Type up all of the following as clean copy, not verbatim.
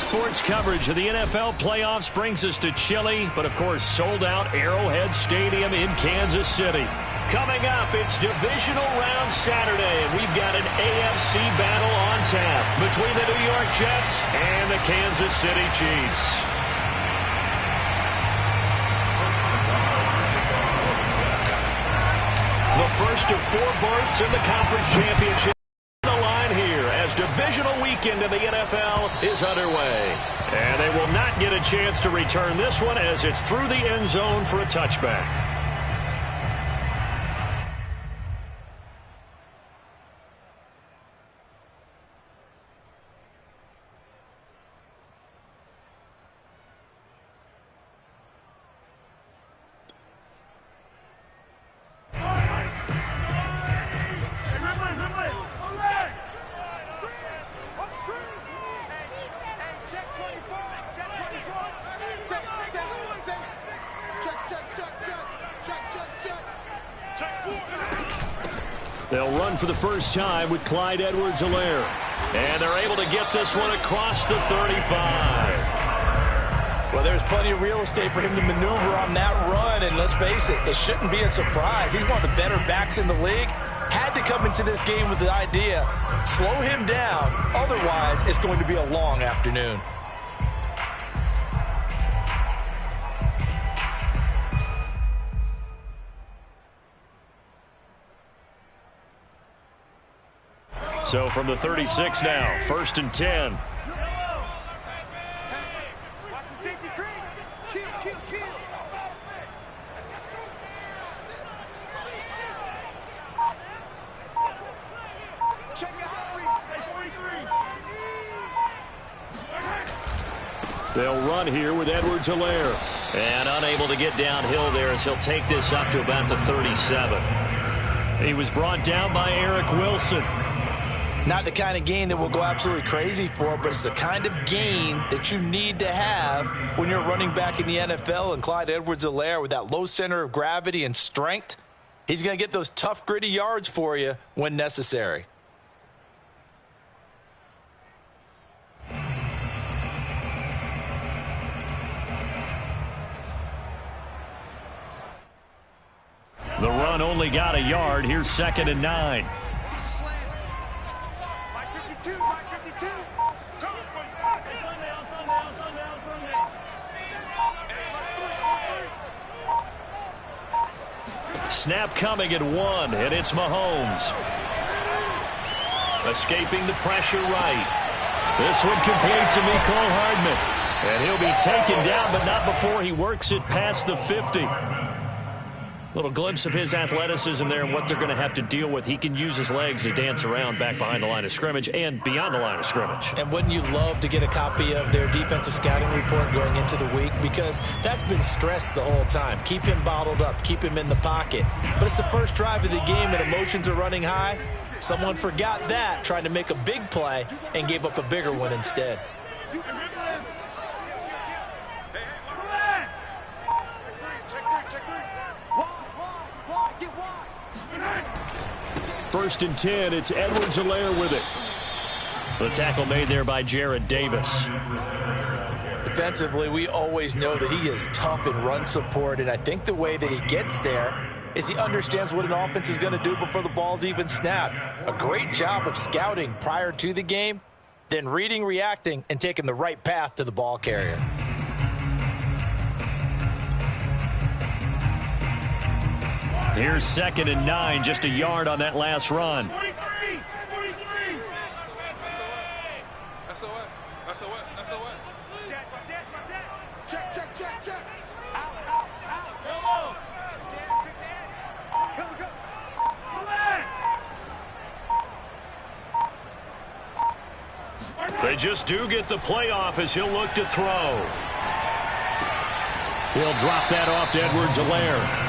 Sports coverage of the NFL playoffs brings us to chilly, but of course sold-out Arrowhead Stadium in Kansas City. Coming up, it's Divisional Round Saturday, and we've got an AFC battle on tap between the New York Jets and the Kansas City Chiefs. The first of 4 berths in the conference championship. Divisional weekend in the NFL is underway. And they will not get a chance to return this one as it's through the end zone for a touchback. They'll run for the first time with Clyde Edwards-Helaire. And they're able to get this one across the 35. Well, there's plenty of real estate for him to maneuver on that run. And let's face it, it shouldn't be a surprise. He's one of the better backs in the league. Had to come into this game with the idea, slow him down. Otherwise, it's going to be a long afternoon. So from the 36 now, 1st and 10. They'll run here with Edwards-Helaire. And unable to get downhill there as he'll take this up to about the 37. He was brought down by Eric Wilson. Not the kind of gain that we'll go absolutely crazy for, but it's the kind of gain that you need to have when you're running back in the NFL. And Clyde Edwards-Helaire, with that low center of gravity and strength, he's going to get those tough, gritty yards for you when necessary. The run only got a yard. Here's 2nd and 9. Snap coming at 1, and it's Mahomes. Escaping the pressure right. This one complete to Mecole Hardman. And he'll be taken down, but not before he works it past the 50. Little glimpse of his athleticism there and what they're going to have to deal with. He can use his legs to dance around back behind the line of scrimmage and beyond the line of scrimmage. And wouldn't you love to get a copy of their defensive scouting report going into the week? Because that's been stressed the whole time. Keep him bottled up. Keep him in the pocket. But it's the first drive of the game and emotions are running high. Someone forgot that, trying to make a big play, and gave up a bigger one instead. 1st and 10, it's Edwards-Helaire with it. The tackle made there by Jarrad Davis. Defensively, we always know that he is tough in run support, and I think the way that he gets there is he understands what an offense is going to do before the ball's even snapped. A great job of scouting prior to the game, then reading, reacting, and taking the right path to the ball carrier. Here's 2nd and 9, just a yard on that last run. 43. Check. Out. They just do get the play off as he'll look to throw. He'll drop that off to Edwards-Helaire.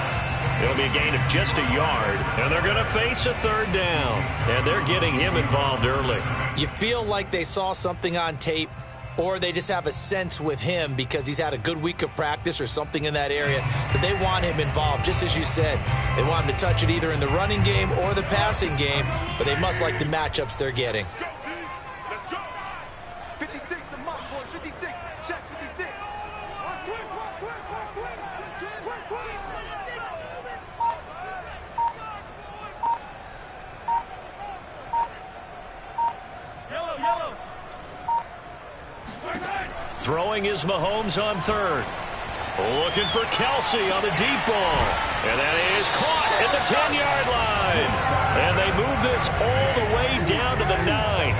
It'll be a gain of just a yard, and they're going to face a 3rd down. And they're getting him involved early. You feel like they saw something on tape, or they just have a sense with him because he's had a good week of practice or something in that area that they want him involved. Just as you said, they want him to touch it either in the running game or the passing game, but they must like the matchups they're getting. Let's go. 56 the mark, boys. 56. yellow. Throwing is Mahomes on third. Looking for Kelsey on the deep ball. And that is caught at the 10-yard line. And they move this all the way down to the 9.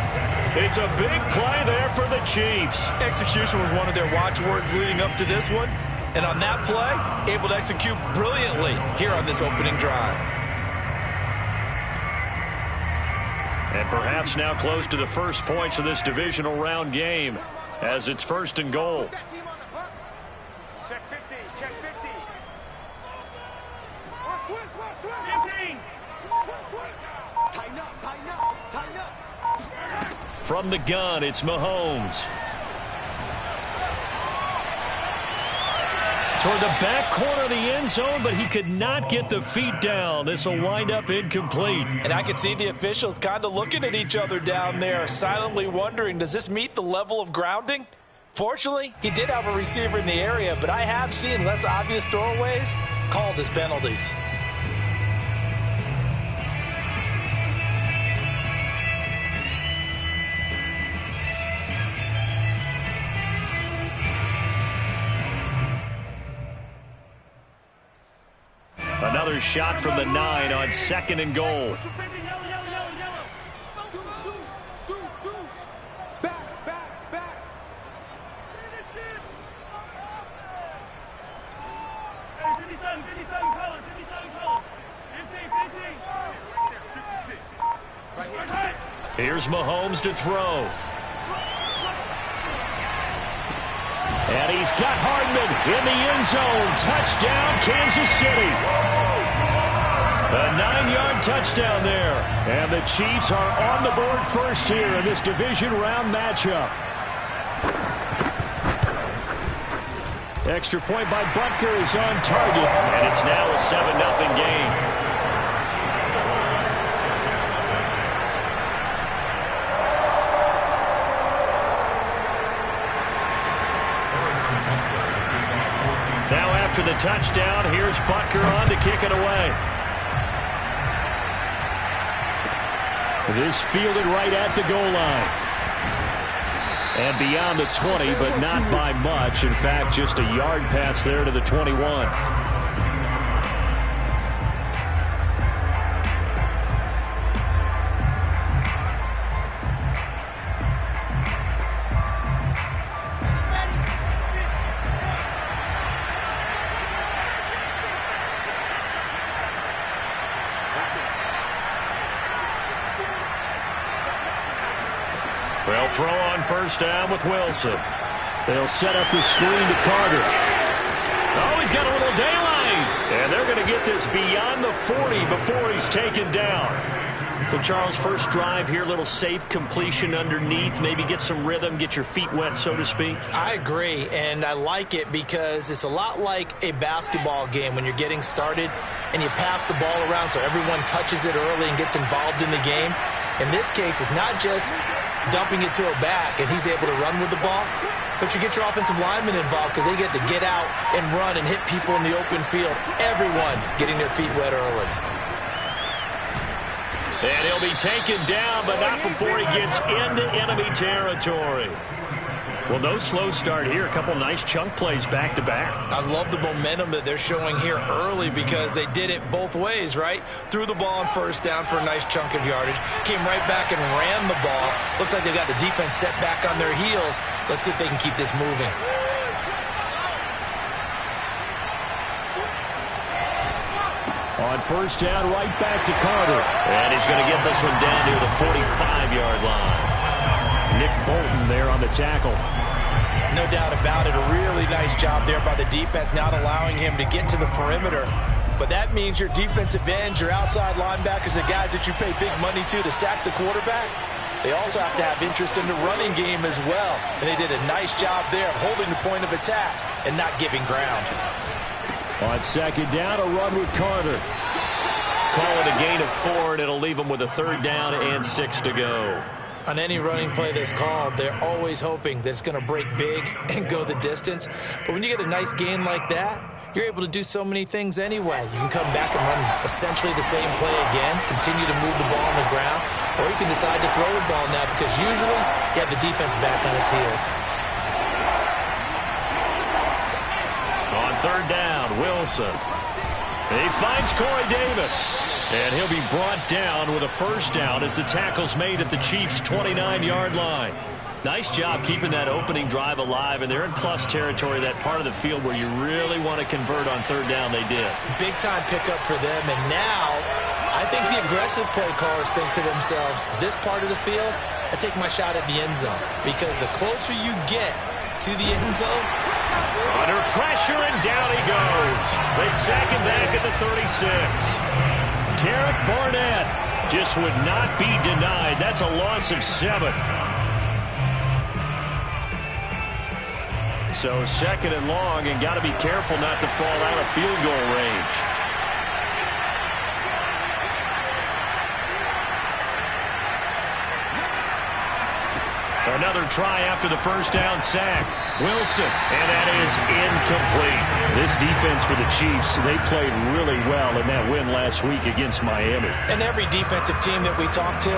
It's a big play there for the Chiefs. Execution was one of their watchwords leading up to this one. And on that play, able to execute brilliantly here on this opening drive. And perhaps now close to the first points of this divisional round game as it's 1st and goal. Check 50, check 50. Twist. 15. Tighten up. From the gun, it's Mahomes. Toward the back corner of the end zone, but he could not get the feet down. This will wind up incomplete. And I could see the officials kind of looking at each other down there, silently wondering, does this meet the level of grounding? Fortunately, he did have a receiver in the area, but I have seen less obvious throwaways called as penalties. Another shot from the 9 on 2nd and goal. Yellow. Back. Hey, 57 colors. 15. 56. Right here. Here's Mahomes to throw. And he's got Hardman in the end zone. Touchdown, Kansas City. A 9-yard touchdown there. And the Chiefs are on the board first here in this division round matchup. Extra point by Butker is on target. And it's now a 7-0 game. Now after the touchdown, here's Butker on to kick it away. It is fielded right at the goal line. And beyond the 20, but not by much. In fact, just a yard pass there to the 21. They'll throw on first down with Wilson. They'll set up the screen to Carter. Oh, he's got a little daylight. And they're going to get this beyond the 40 before he's taken down. So, Charles, first drive here, little safe completion underneath. Maybe get some rhythm, get your feet wet, so to speak. I agree, and I like it because it's a lot like a basketball game when you're getting started and you pass the ball around so everyone touches it early and gets involved in the game. In this case, it's not just dumping it to a back and he's able to run with the ball, but you get your offensive linemen involved because they get to get out and run and hit people in the open field. Everyone getting their feet wet early. And he'll be taken down, but not before he gets into enemy territory. Well, no slow start here. A couple nice chunk plays back-to-back. I love the momentum that they're showing here early because they did it both ways, right? Threw the ball on first down for a nice chunk of yardage. Came right back and ran the ball. Looks like they got the defense set back on their heels. Let's see if they can keep this moving. On first down, right back to Carter. And he's going to get this one down near the 45-yard line. Nick Bolton there on the tackle. No doubt about it. A really nice job there by the defense, not allowing him to get to the perimeter. But that means your defensive ends, your outside linebackers, the guys that you pay big money to sack the quarterback, they also have to have interest in the running game as well. And they did a nice job there of holding the point of attack and not giving ground. On second down, a run with Carter. Call it a gain of 4, and it'll leave them with a third down and 6 to go. On any running play that's called, they're always hoping that it's going to break big and go the distance. But when you get a nice gain like that, you're able to do so many things anyway. You can come back and run essentially the same play again, continue to move the ball on the ground, or you can decide to throw the ball now because usually you have the defense back on its heels. On third down, Wilson. He finds Corey Davis. And he'll be brought down with a first down as the tackle's made at the Chiefs' 29-yard line. Nice job keeping that opening drive alive, and they're in plus territory, that part of the field where you really want to convert on third down. They did. Big-time pickup for them, and now I think the aggressive play callers think to themselves, this part of the field, I take my shot at the end zone, because the closer you get to the end zone, under pressure, and down he goes. They sack him back at the 36. Derek Barnett just would not be denied. That's a loss of 7. So second and long, and got to be careful not to fall out of field goal range. Another try after the first down sack. Wilson, and that is incomplete. This defense for the Chiefs, they played really well in that win last week against Miami. And every defensive team that we talk to,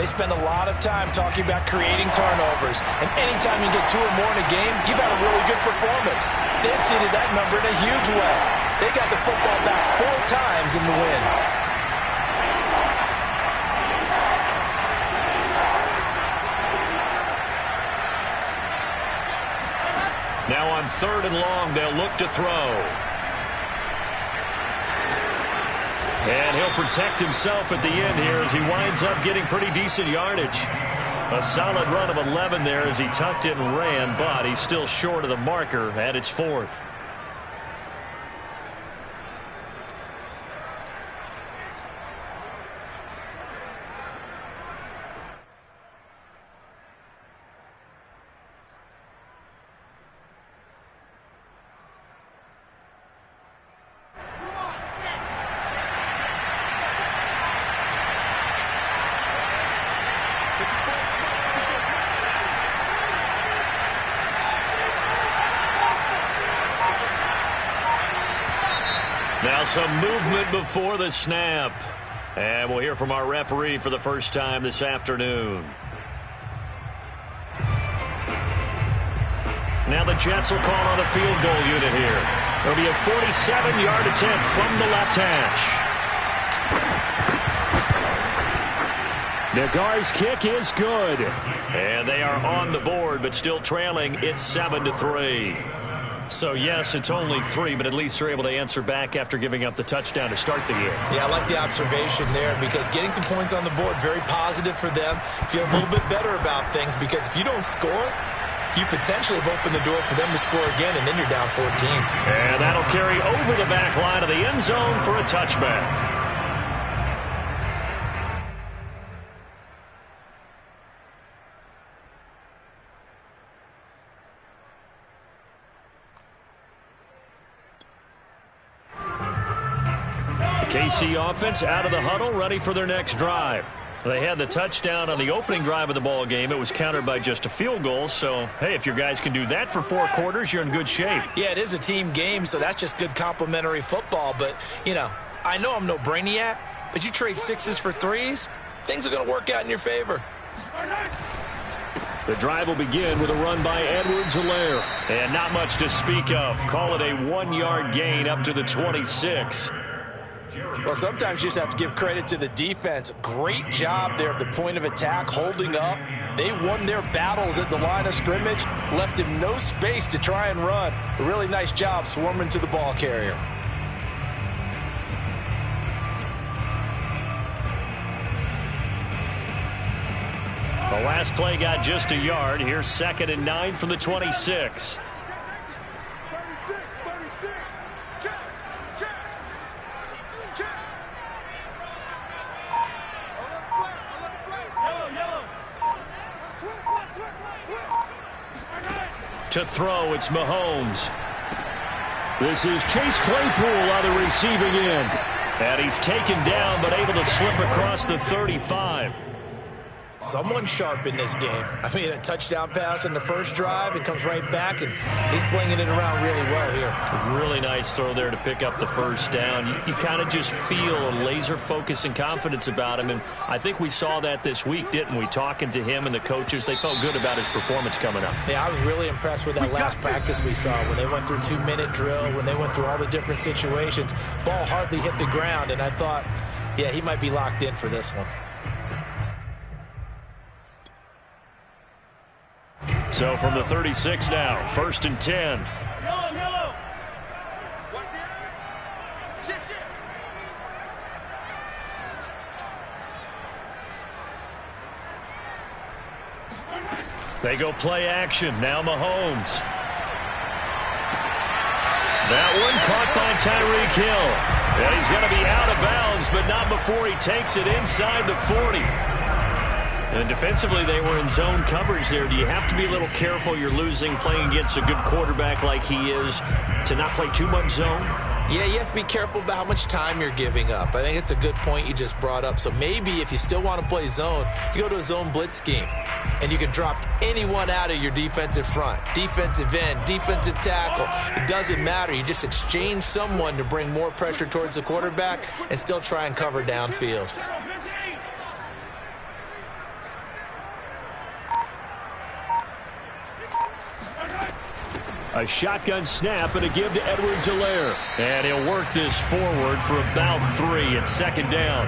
they spend a lot of time talking about creating turnovers. And anytime you get 2 or more in a game, you've had a really good performance. They exceeded that number in a huge way. They got the football back 4 times in the win. Now on third and long, they'll look to throw. And he'll protect himself at the end here as he winds up getting pretty decent yardage. A solid run of 11 there as he tucked it and ran, but he's still short of the marker at its 4th. Now some movement before the snap. And we'll hear from our referee for the first time this afternoon. Now the Jets will call on the field goal unit here. It'll be a 47-yard attempt from the left hash. Nagar's kick is good. And they are on the board, but still trailing. It's 7-3. So, yes, it's only 3, but at least they're able to answer back after giving up the touchdown to start the year. Yeah, I like the observation there because getting some points on the board, very positive for them. Feel a little bit better about things because if you don't score, you potentially have opened the door for them to score again, and then you're down 14. And that'll carry over the back line of the end zone for a touchback. KC offense out of the huddle, ready for their next drive. They had the touchdown on the opening drive of the ball game. It was countered by just a field goal. So, hey, if your guys can do that for 4 quarters, you're in good shape. Yeah, it is a team game, so that's just good complimentary football. But, you know, I know I'm no brainiac, but you trade 6s for 3s, things are going to work out in your favor. The drive will begin with a run by Edwards-Helaire. And not much to speak of. Call it a 1-yard gain up to the 26. Well, sometimes you just have to give credit to the defense. Great job there at the point of attack, holding up. They won their battles at the line of scrimmage, left him no space to try and run. A really nice job swarming to the ball carrier. The last play got just a yard. Here's 2nd and 9 from the 26. To throw, it's Mahomes. This is Chase Claypool on the receiving end. And he's taken down, but able to slip across the 35. Someone sharp in this game. I mean, a touchdown pass in the first drive and comes right back, and he's flinging it around really well here. Really nice throw there to pick up the first down. You kind of just feel a laser focus and confidence about him, and I think we saw that this week, didn't we? Talking to him and the coaches, they felt good about his performance coming up. Yeah, I was really impressed with that last practice we saw when they went through 2-minute drill, when they went through all the different situations. Ball hardly hit the ground, and I thought, yeah, he might be locked in for this one. So from the 36 now, 1st and 10. Yellow, yellow. What's it? Shit, shit. They go play action. Now Mahomes. That one caught by Tyreek Hill. And he's going to be out of bounds, but not before he takes it inside the 40. And defensively, they were in zone coverage there. Do you have to be a little careful? You're losing playing against a good quarterback like he is to not play too much zone? Yeah, you have to be careful about how much time you're giving up. I think it's a good point you just brought up. So maybe if you still want to play zone, you go to a zone blitz scheme. And you can drop anyone out of your defensive front. Defensive end, defensive tackle. It doesn't matter. You just exchange someone to bring more pressure towards the quarterback and still try and cover downfield. A shotgun snap and a give to Rzsl. And he'll work this forward for about 3 at 2nd down.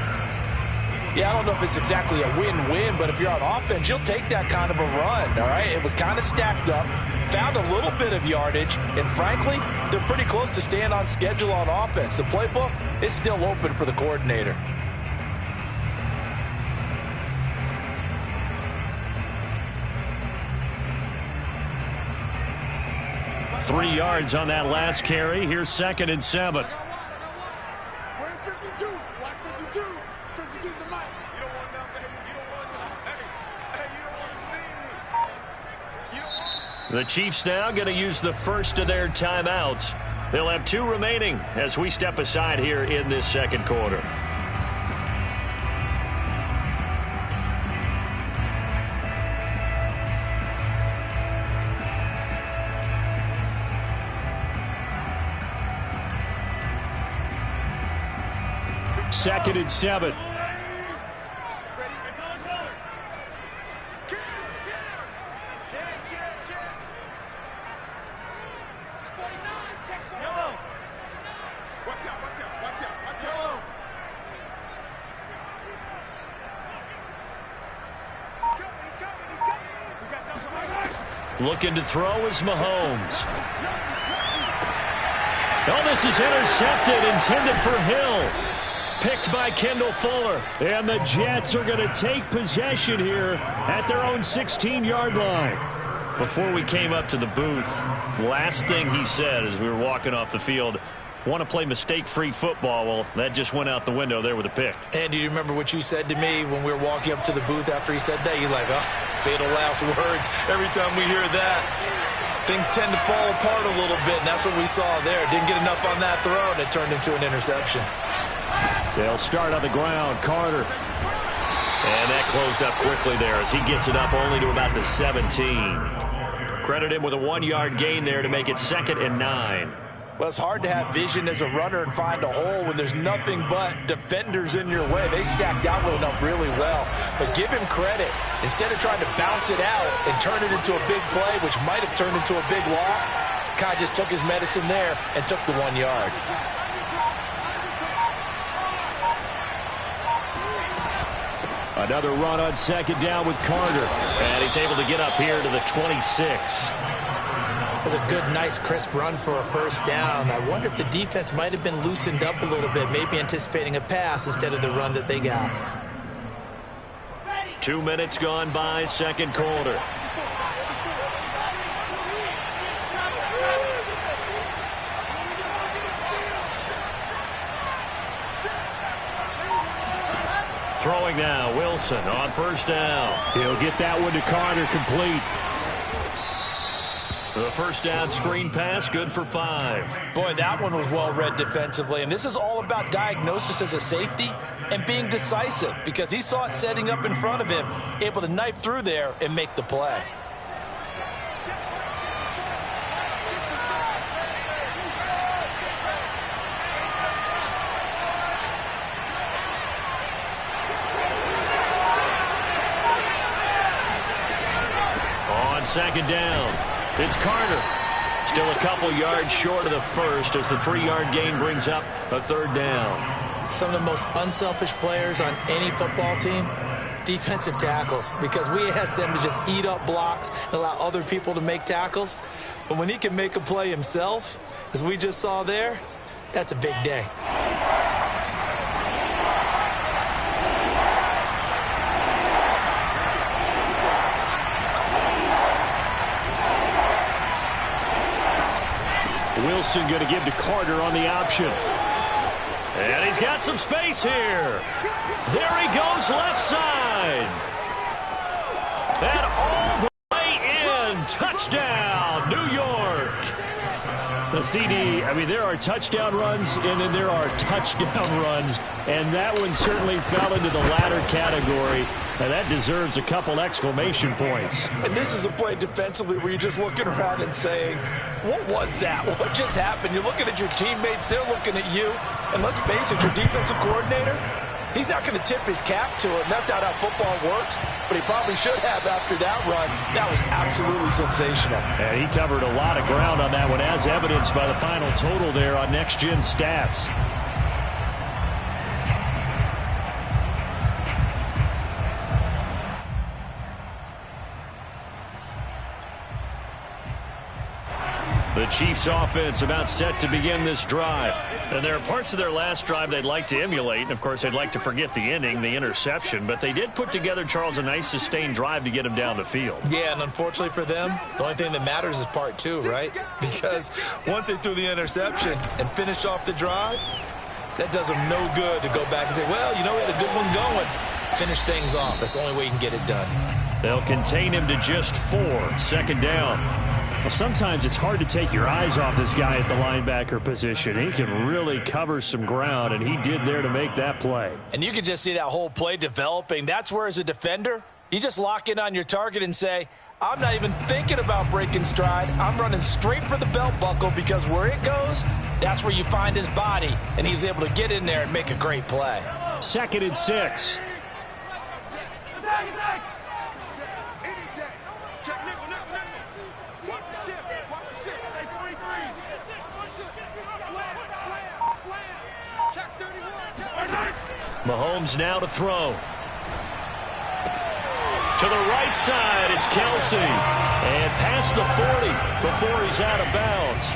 Yeah, I don't know if it's exactly a win-win, but if you're on offense, you'll take that kind of a run, all right? It was kind of stacked up, found a little bit of yardage, and frankly, they're pretty close to staying on schedule on offense. The playbook is still open for the coordinator. Three yards on that last carry. Here's 2nd and 7. Where's 52? Watch 52. 52's the mic. You don't want none, baby. You don't want none. Hey, you don't want to see me. You don't want. The Chiefs now going to use the first of their timeouts. They'll have 2 remaining as we step aside here in this 2nd quarter. Second and 7. Looking to throw is Mahomes. Oh, this is intercepted, intended for Hill. Picked by Kendall Fuller. And the Jets are going to take possession here at their own 16-yard line. Before we came up to the booth, last thing he said as we were walking off the field, want to play mistake-free football. Well, that just went out the window there with a pick. And do you remember what you said to me when we were walking up to the booth after he said that? You're like, oh, fatal last words. Every time we hear that, things tend to fall apart a little bit, and that's what we saw there. Didn't get enough on that throw, and it turned into an interception. They'll start on the ground. Carter. And that closed up quickly there as he gets it up only to about the 17. Credit him with a 1-yard gain there to make it 2nd and 9. Well, it's hard to have vision as a runner and find a hole when there's nothing but defenders in your way. They stacked out with him really well. But give him credit. Instead of trying to bounce it out and turn it into a big play, which might have turned into a big loss, Kai just took his medicine there and took the 1 yard. Another run on 2nd down with Carter. And he's able to get up here to the 26. That's a good, nice, crisp run for a first down. I wonder if the defense might have been loosened up a little bit, maybe anticipating a pass instead of the run that they got. 2 minutes gone by, 2nd quarter. Throwing now, Wilson on 1st down. He'll get that one to Carter complete. The first down screen pass, good for 5. Boy, that one was well read defensively. And this is all about diagnosis as a safety and being decisive, because he saw it setting up in front of him, able to knife through there and make the play. On second down, it's Carter. Still a couple yards short of the first as the 3-yard gain brings up a third down. Some of the most unselfish players on any football team, defensive tackles, because we ask them to just eat up blocks and allow other people to make tackles. But when he can make a play himself, as we just saw there, that's a big day. Wilson going to give to Carter on the option. And he's got some space here. There he goes left side. And all the way in. Touchdown, New York. The CD, I mean, there are touchdown runs, and then there are touchdown runs. And that one certainly fell into the latter category. And that deserves a couple exclamation points. And this is a play defensively where you're just looking around and saying, what was that? What just happened? You're looking at your teammates. They're looking at you. And let's face it, your defensive coordinator, he's not going to tip his cap to it. And that's not how football works. But he probably should have after that run. That was absolutely sensational. And he covered a lot of ground on that one, as evidenced by the final total there on Next Gen Stats. The Chiefs offense about set to begin this drive. And there are parts of their last drive they'd like to emulate. And, of course, they'd like to forget the ending, the interception. But they did put together, Charles, a nice sustained drive to get him down the field. Yeah, and unfortunately for them, the only thing that matters is part 2, right? Because once they threw the interception and finished off the drive, that does them no good to go back and say, well, you know, we had a good one going. Finish things off. That's the only way you can get it done. They'll contain him to just 4. Second down. Well, sometimes it's hard to take your eyes off this guy at the linebacker position. He can really cover some ground, and he did there to make that play. And you can just see that whole play developing. That's where, as a defender, you just lock in on your target and say, I'm not even thinking about breaking stride. I'm running straight for the belt buckle, because where it goes, that's where you find his body. And he was able to get in there and make a great play. 2nd and 6. Mahomes now to throw. To the right side, it's Kelsey. And past the 40 before he's out of bounds.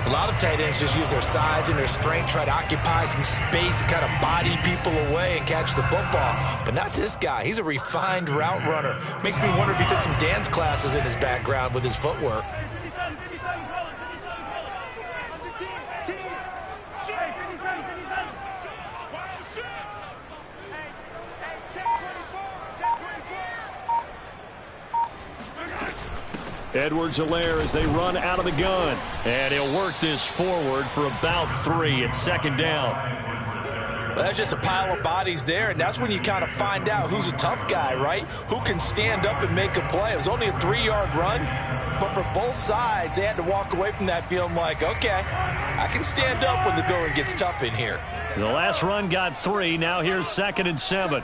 A lot of tight ends just use their size and their strength, try to occupy some space and kind of body people away and catch the football. But not this guy. He's a refined route runner. Makes me wonder if he took some dance classes in his background with his footwork. Edwards-Helaire as they run out of the gun. And he'll work this forward for about 3 at second down. Well, that's just a pile of bodies there, and that's when you kind of find out who's a tough guy, right? Who can stand up and make a play. It was only a 3-yard run, but for both sides, they had to walk away from that feeling like, okay, I can stand up when the going gets tough in here. The last run got 3. Now here's 2nd and 7.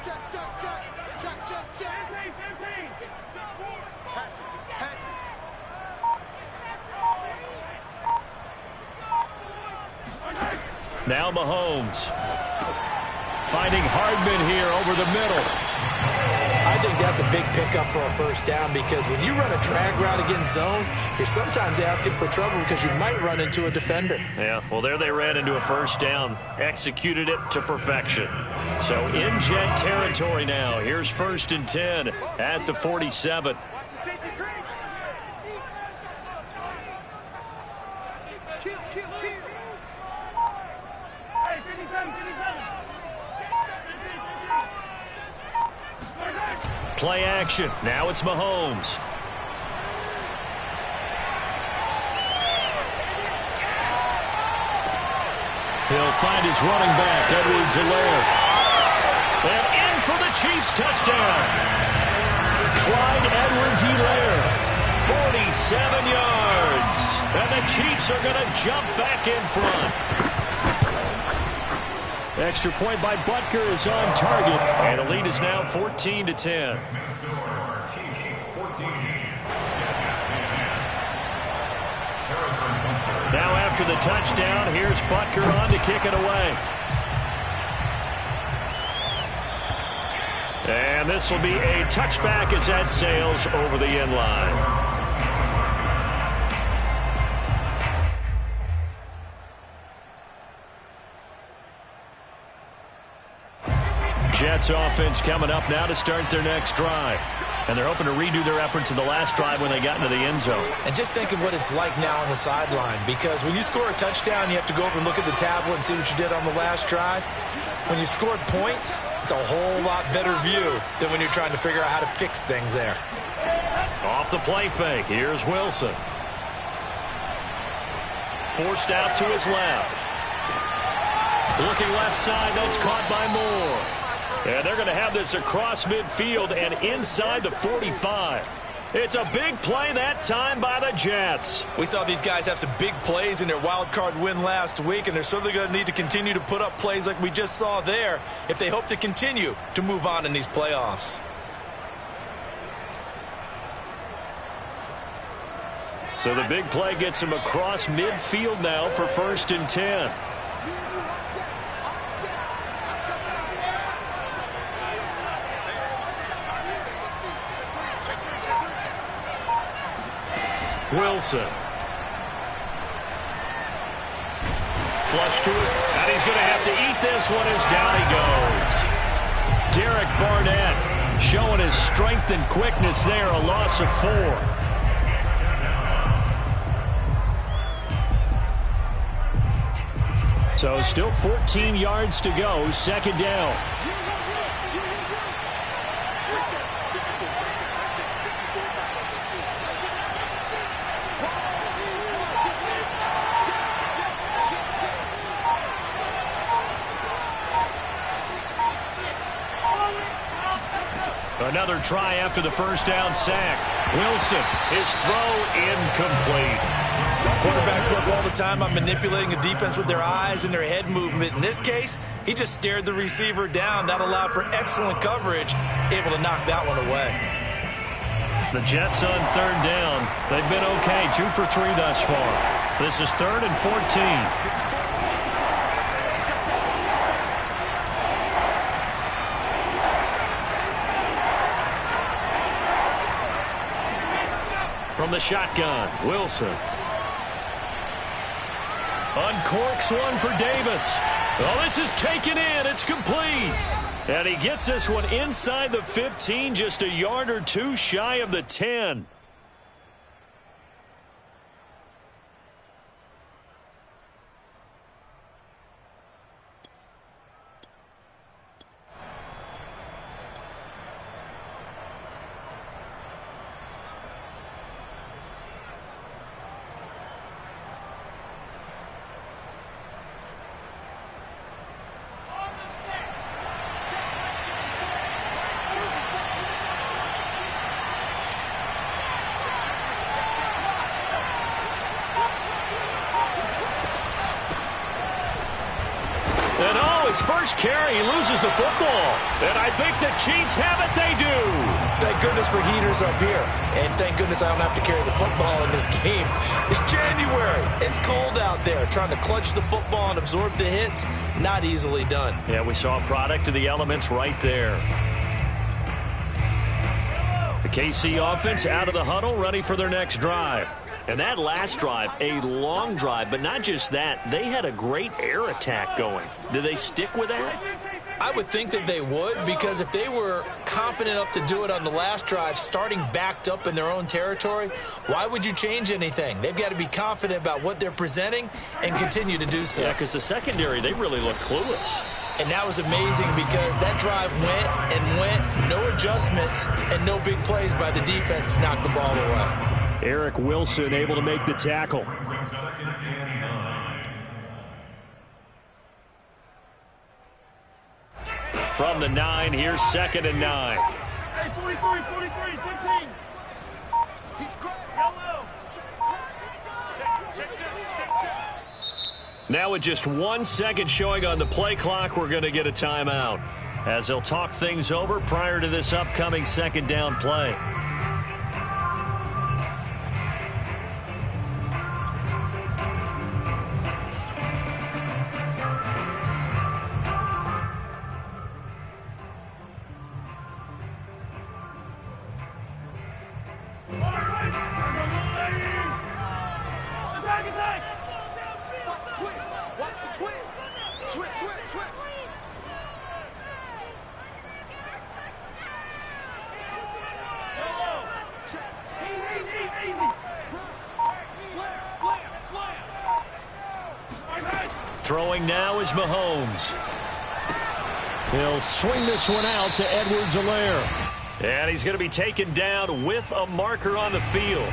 Now Mahomes finding Hardman here over the middle. I think that's a big pickup for a first down, because when you run a drag route against zone, you're sometimes asking for trouble because you might run into a defender. Yeah, well, there they ran into a first down, executed it to perfection. So in jet territory now. Here's 1st and 10 at the 47. Play action. Now it's Mahomes. He'll find his running back, Rzsl Y4. And in for the Chiefs touchdown. Clyde Edwards-Helaire, 47 yards. And the Chiefs are going to jump back in front. Extra point by Butker is on target. And the lead is now 14-10. Now after the touchdown, here's Butker on to kick it away. And this will be a touchback as that sails over the end line. Jets offense coming up now to start their next drive. And they're hoping to redo their efforts in the last drive when they got into the end zone. And just think of what it's like now on the sideline, because when you score a touchdown, you have to go over and look at the tablet and see what you did on the last drive. When you scored points, it's a whole lot better view than when you're trying to figure out how to fix things there. Off the play fake, here's Wilson. Forced out to his left. Looking left side, that's caught by Moore. And they're going to have this across midfield and inside the 45. It's a big play that time by the Jets. We saw these guys have some big plays in their wild card win last week, and they're certainly going to need to continue to put up plays like we just saw there if they hope to continue to move on in these playoffs. So the big play gets him across midfield now for 1st and 10. Wilson. Flush to his, and he's going to have to eat this one as down he goes. Derek Barnett showing his strength and quickness there, a loss of 4. So still 14 yards to go, 2nd down. Another try after the 1st down sack. Wilson, his throw incomplete. Quarterbacks work all the time on manipulating a defense with their eyes and their head movement. In this case, he just stared the receiver down. That allowed for excellent coverage, able to knock that one away. The Jets on 3rd down. They've been okay, 2 for 3 thus far. This is 3rd and 14. From the shotgun, Wilson. Uncorks one for Davis. Oh, this is taken in. It's complete. And he gets this one inside the 15, just a yard or 2 shy of the 10. His first carry, he loses the football. And I think the Chiefs have it. They do. Thank goodness for heaters up here. And thank goodness I don't have to carry the football in this game. It's January. It's cold out there. Trying to clutch the football and absorb the hits, not easily done. Yeah, we saw a product of the elements right there. The KC offense out of the huddle, ready for their next drive. And that last drive, a long drive, but not just that. They had a great air attack going. Do they stick with that? I would think that they would, because if they were competent enough to do it on the last drive, starting backed up in their own territory, why would you change anything? They've got to be confident about what they're presenting and continue to do so. Yeah, because the secondary, they really look clueless. And that was amazing because that drive went and went, no adjustments and no big plays by the defense to knock the ball away. Eric Wilson able to make the tackle. from the 9. Here's 2nd and 9. Hey, 43, 16. He's cracked. Yellow. Check. Now with just 1 second showing on the play clock, we're going to get a timeout, as they'll talk things over prior to this upcoming 2nd down play. Throwing now is Mahomes. He'll swing this one out to Edwards-Helaire. And he's going to be taken down with a marker on the field.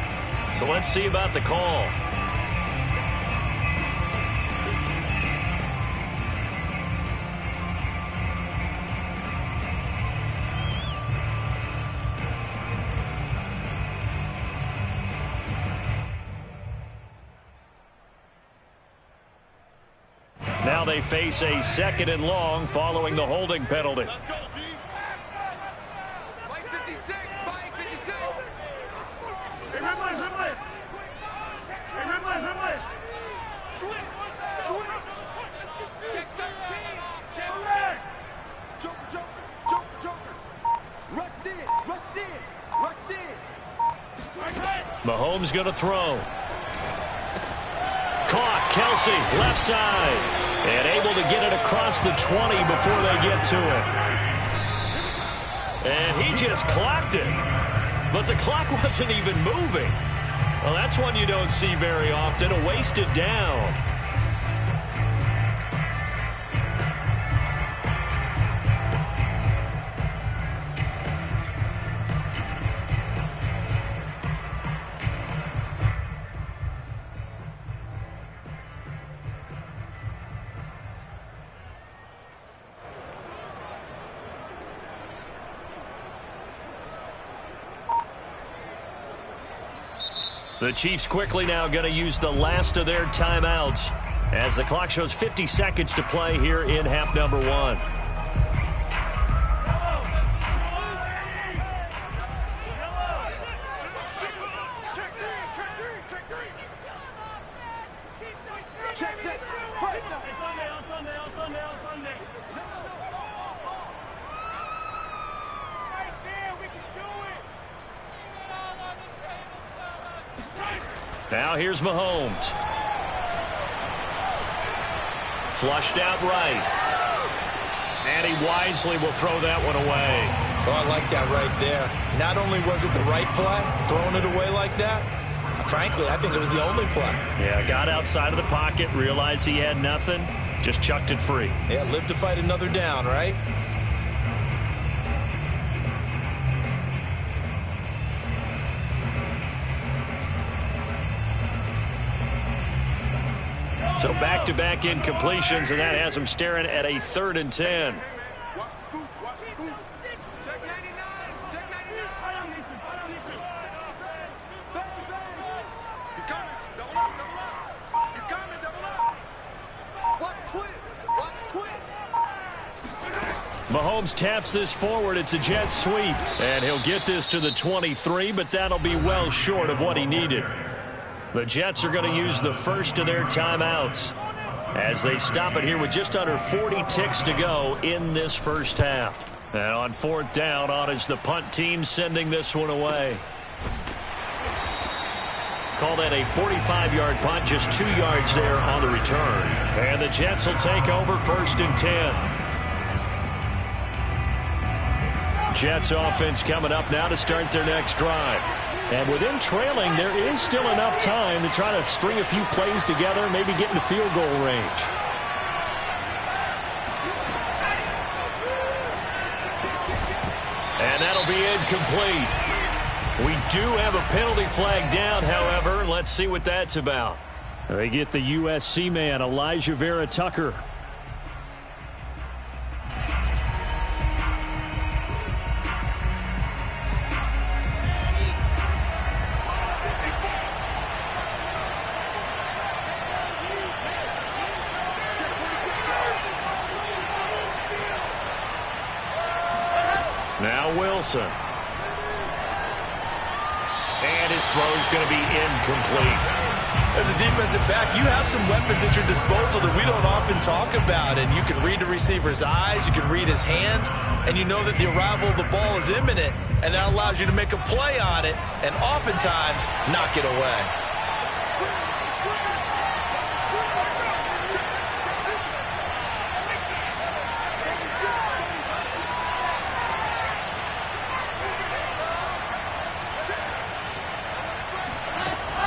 So let's see about the call. Now they face a 2nd and long following the holding penalty. Let's go, D. Mike 56. Mike 56. Hey, Rimley. Switch. Check 13. Check that. Joker. Rush in. Mahomes going to throw. Caught. Kelsey, left side. And able to get it across the 20 before they get to it. And he just clocked it. But the clock wasn't even moving. Well, that's one you don't see very often. A wasted down. The Chiefs quickly now going to use the last of their timeouts as the clock shows 50 seconds to play here in half number 1. Check. On Sunday. Right there, we can do it. Now here's Mahomes. Flushed out right. And he wisely will throw that one away. Oh, I like that right there. Not only was it the right play, throwing it away like that, frankly, I think it was the only play. Yeah, got outside of the pocket, realized he had nothing, just chucked it free. Yeah, live to fight another down, right? So back-to-back incompletions, and that has him staring at a 3rd and 10. Watch the boot. Check 99. He's coming. Double up. He's coming. Double up. Watch twist. Mahomes taps this forward. It's a jet sweep. And he'll get this to the 23, but that'll be well short of what he needed. The Jets are going to use the first of their timeouts as they stop it here with just under 40 ticks to go in this first half. And on 4th down, on is the punt team sending this one away. Call that a 45-yard punt, just 2 yards there on the return. And the Jets will take over 1st and 10. Jets offense coming up now to start their next drive. And with them trailing, there is still enough time to try to string a few plays together, maybe get into field goal range. And that'll be incomplete. We do have a penalty flag down, however. Let's see what that's about. They get the USC man, Elijah Vera Tucker. Now Wilson. And his throw's going to be incomplete. As a defensive back, you have some weapons at your disposal that we don't often talk about. And you can read the receiver's eyes, you can read his hands, and you know that the arrival of the ball is imminent. And that allows you to make a play on it and oftentimes knock it away.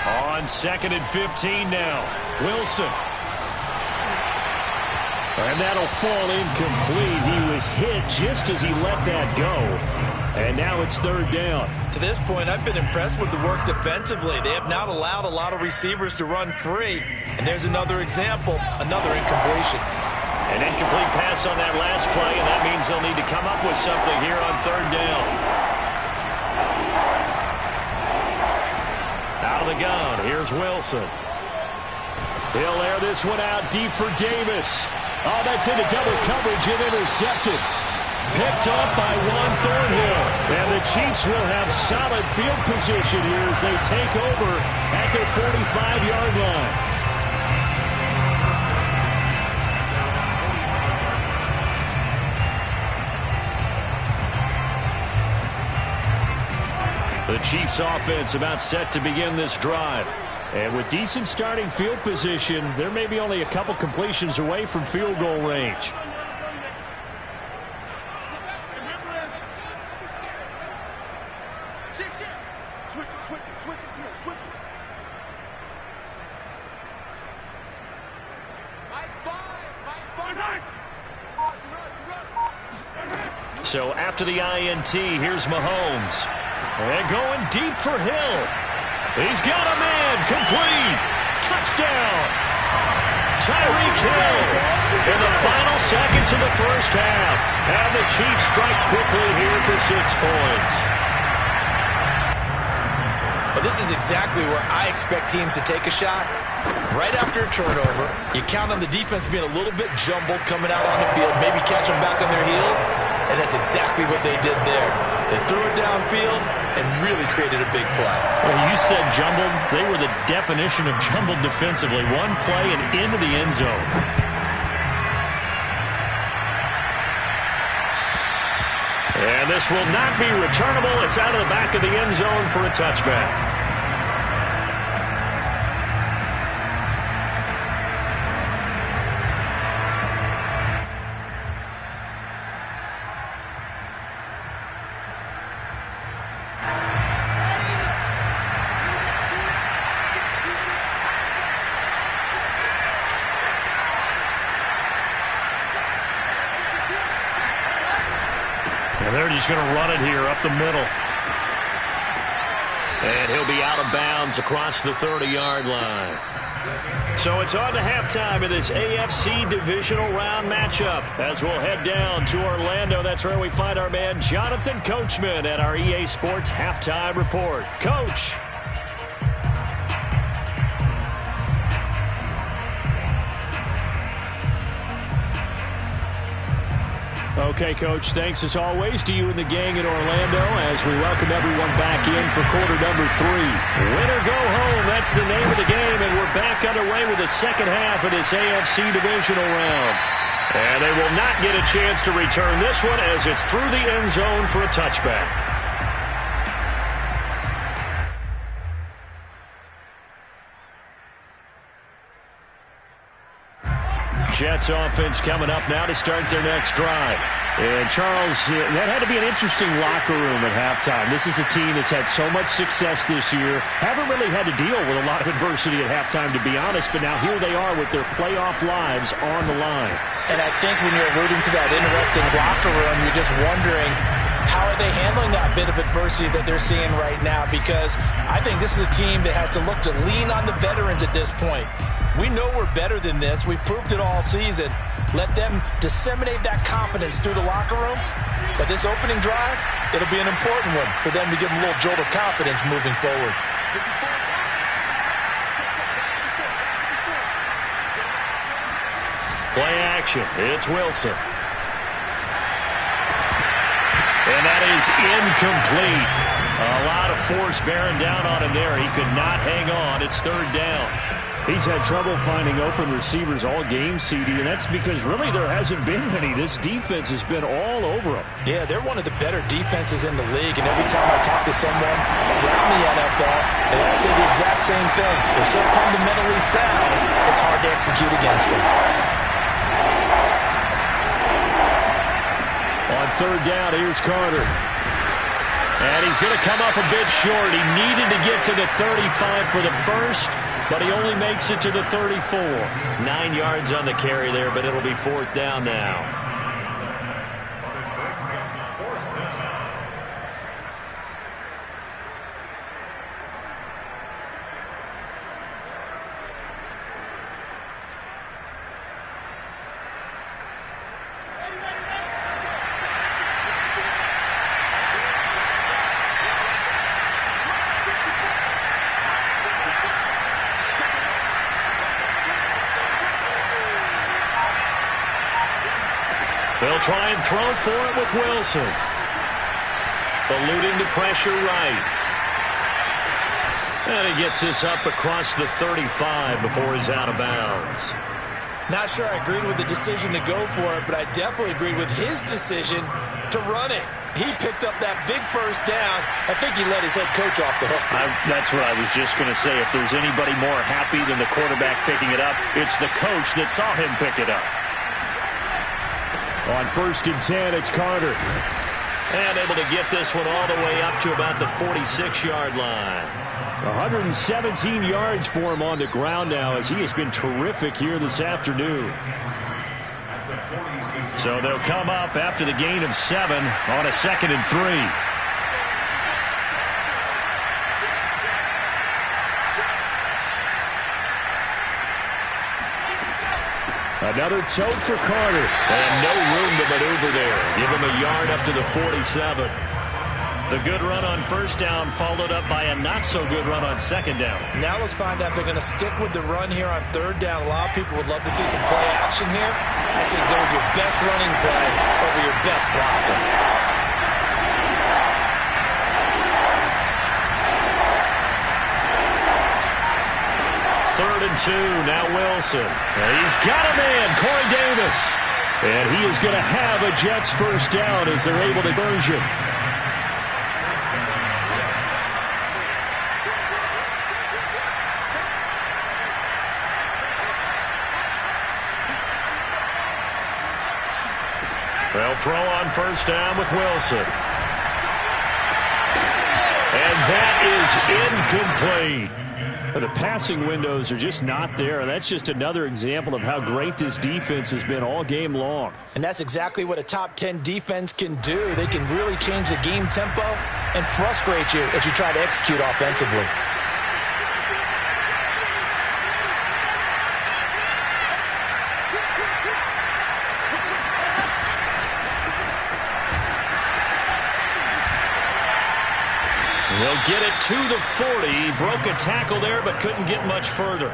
On 2nd and 15 now. Wilson. And that'll fall incomplete. He was hit just as he let that go. And now it's 3rd down. To this point, I've been impressed with the work defensively. They have not allowed a lot of receivers to run free. And there's another example, another incompletion. An incomplete pass on that last play, and that means they'll need to come up with something here on 3rd down. Out of the gun, here's Wilson. He'll air this one out deep for Davis. Oh, that's into double coverage and intercepted. Picked off by Juan Thornhill. And the Chiefs will have solid field position here as they take over at their 45-yard line. The Chiefs offense about set to begin this drive. And with decent starting field position, there may be only a couple completions away from field goal range. So after the INT, here's Mahomes. And going deep for Hill. He's got a man. Complete. Touchdown. Tyreek Hill in the final seconds of the first half. And the Chiefs strike quickly here for 6 points. Well, this is exactly where I expect teams to take a shot. Right after a turnover, you count on the defense being a little bit jumbled coming out on the field, maybe catch them back on their heels, and that's exactly what they did there. They threw it downfield and really created a big play. Well, you said jumbled. They were the definition of jumbled defensively. One play and into the end zone. And this will not be returnable. It's out of the back of the end zone for a touchback. And they're just going to run it here up the middle. And he'll be out of bounds across the 30-yard line. So it's on to halftime of this AFC divisional round matchup as we'll head down to Orlando. That's where we find our man Jonathan Coachman at our EA Sports Halftime Report. Coach. Okay, Coach, thanks as always to you and the gang in Orlando as we welcome everyone back in for quarter number 3. Win or go home, that's the name of the game, and we're back underway with the second half of this AFC divisional round. And they will not get a chance to return this one as it's through the end zone for a touchback. Jets offense coming up now to start their next drive. And Charles, that had to be an interesting locker room at halftime. This is a team that's had so much success this year. Haven't really had to deal with a lot of adversity at halftime, to be honest. But now here they are with their playoff lives on the line. And I think when you're alluding to that interesting locker room, you're just wondering, how are they handling that bit of adversity that they're seeing right now? Because I think this is a team that has to look to lean on the veterans at this point. We know we're better than this. We've proved it all season. Let them disseminate that confidence through the locker room. But this opening drive, it'll be an important one for them to give them a little jolt of confidence moving forward. Play action. It's Wilson. And that is incomplete. A lot of force bearing down on him there. He could not hang on. It's third down. He's had trouble finding open receivers all game, CD, and that's because really there hasn't been many. This defense has been all over him. Yeah, they're one of the better defenses in the league, and every time I talk to someone around the NFL, they all say the exact same thing. They're so fundamentally sound, it's hard to execute against them. On third down, here's Carter. And he's going to come up a bit short. He needed to get to the 35 for the first, but he only makes it to the 34. 9 yards on the carry there, but it'll be fourth down now. They'll try and throw for it with Wilson. Eluding the pressure right. And he gets this up across the 35 before he's out of bounds. Not sure I agreed with the decision to go for it, but I definitely agreed with his decision to run it. He picked up that big first down. I think he let his head coach off the hook. That's what I was just going to say. If there's anybody more happy than the quarterback picking it up, it's the coach that saw him pick it up. On 1st and 10, it's Carter. And able to get this one all the way up to about the 46-yard line. 117 yards for him on the ground now, as he has been terrific here this afternoon. So they'll come up after the gain of 7 on a 2nd and 3. Another tote for Carter. And no room to maneuver there. Give him a yard up to the 47. The good run on first down followed up by a not-so-good run on second down. Now let's find out if they're going to stick with the run here on third down. A lot of people would love to see some play action here. I say go with your best running play over your best blocker. Third and 2, now Wilson. And he's got a man, Corey Davis. And he is going to have a Jets first down as they're able to conversion. They'll throw on first down with Wilson. And that is incomplete. The passing windows are just not there. That's just another example of how great this defense has been all game long. And that's exactly what a top 10 defense can do. They can really change the game tempo and frustrate you as you try to execute offensively. He'll get it to the 40. Broke a tackle there, but couldn't get much further.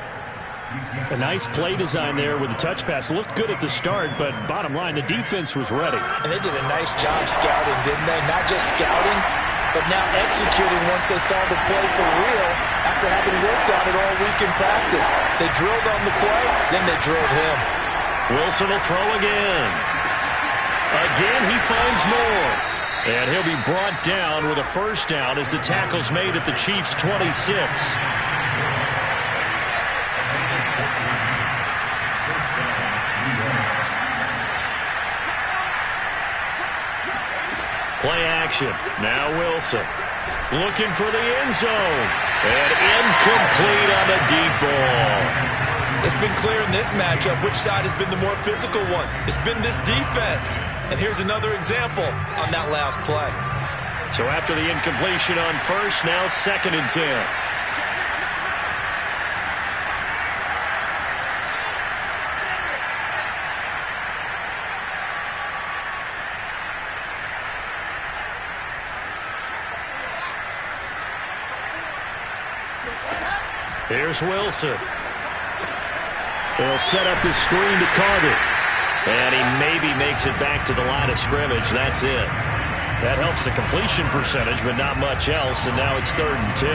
A nice play design there with the touch pass. Looked good at the start, but bottom line, the defense was ready. And they did a nice job scouting, didn't they? Not just scouting, but now executing once they saw the play for real after having worked on it all week in practice. They drilled on the play, then they drilled him. Wilson will throw again. Again, he finds more. And he'll be brought down with a first down as the tackle's made at the Chiefs' 26. Play action. Now Wilson. Looking for the end zone. And incomplete on the deep ball. It's been clear in this matchup which side has been the more physical one. It's been this defense. And here's another example on that last play. So after the incompletion on first, now 2nd and 10. Here's Wilson. They'll set up the screen to Carter. And he maybe makes it back to the line of scrimmage. That's it. That helps the completion percentage, but not much else, and now it's 3rd and 10.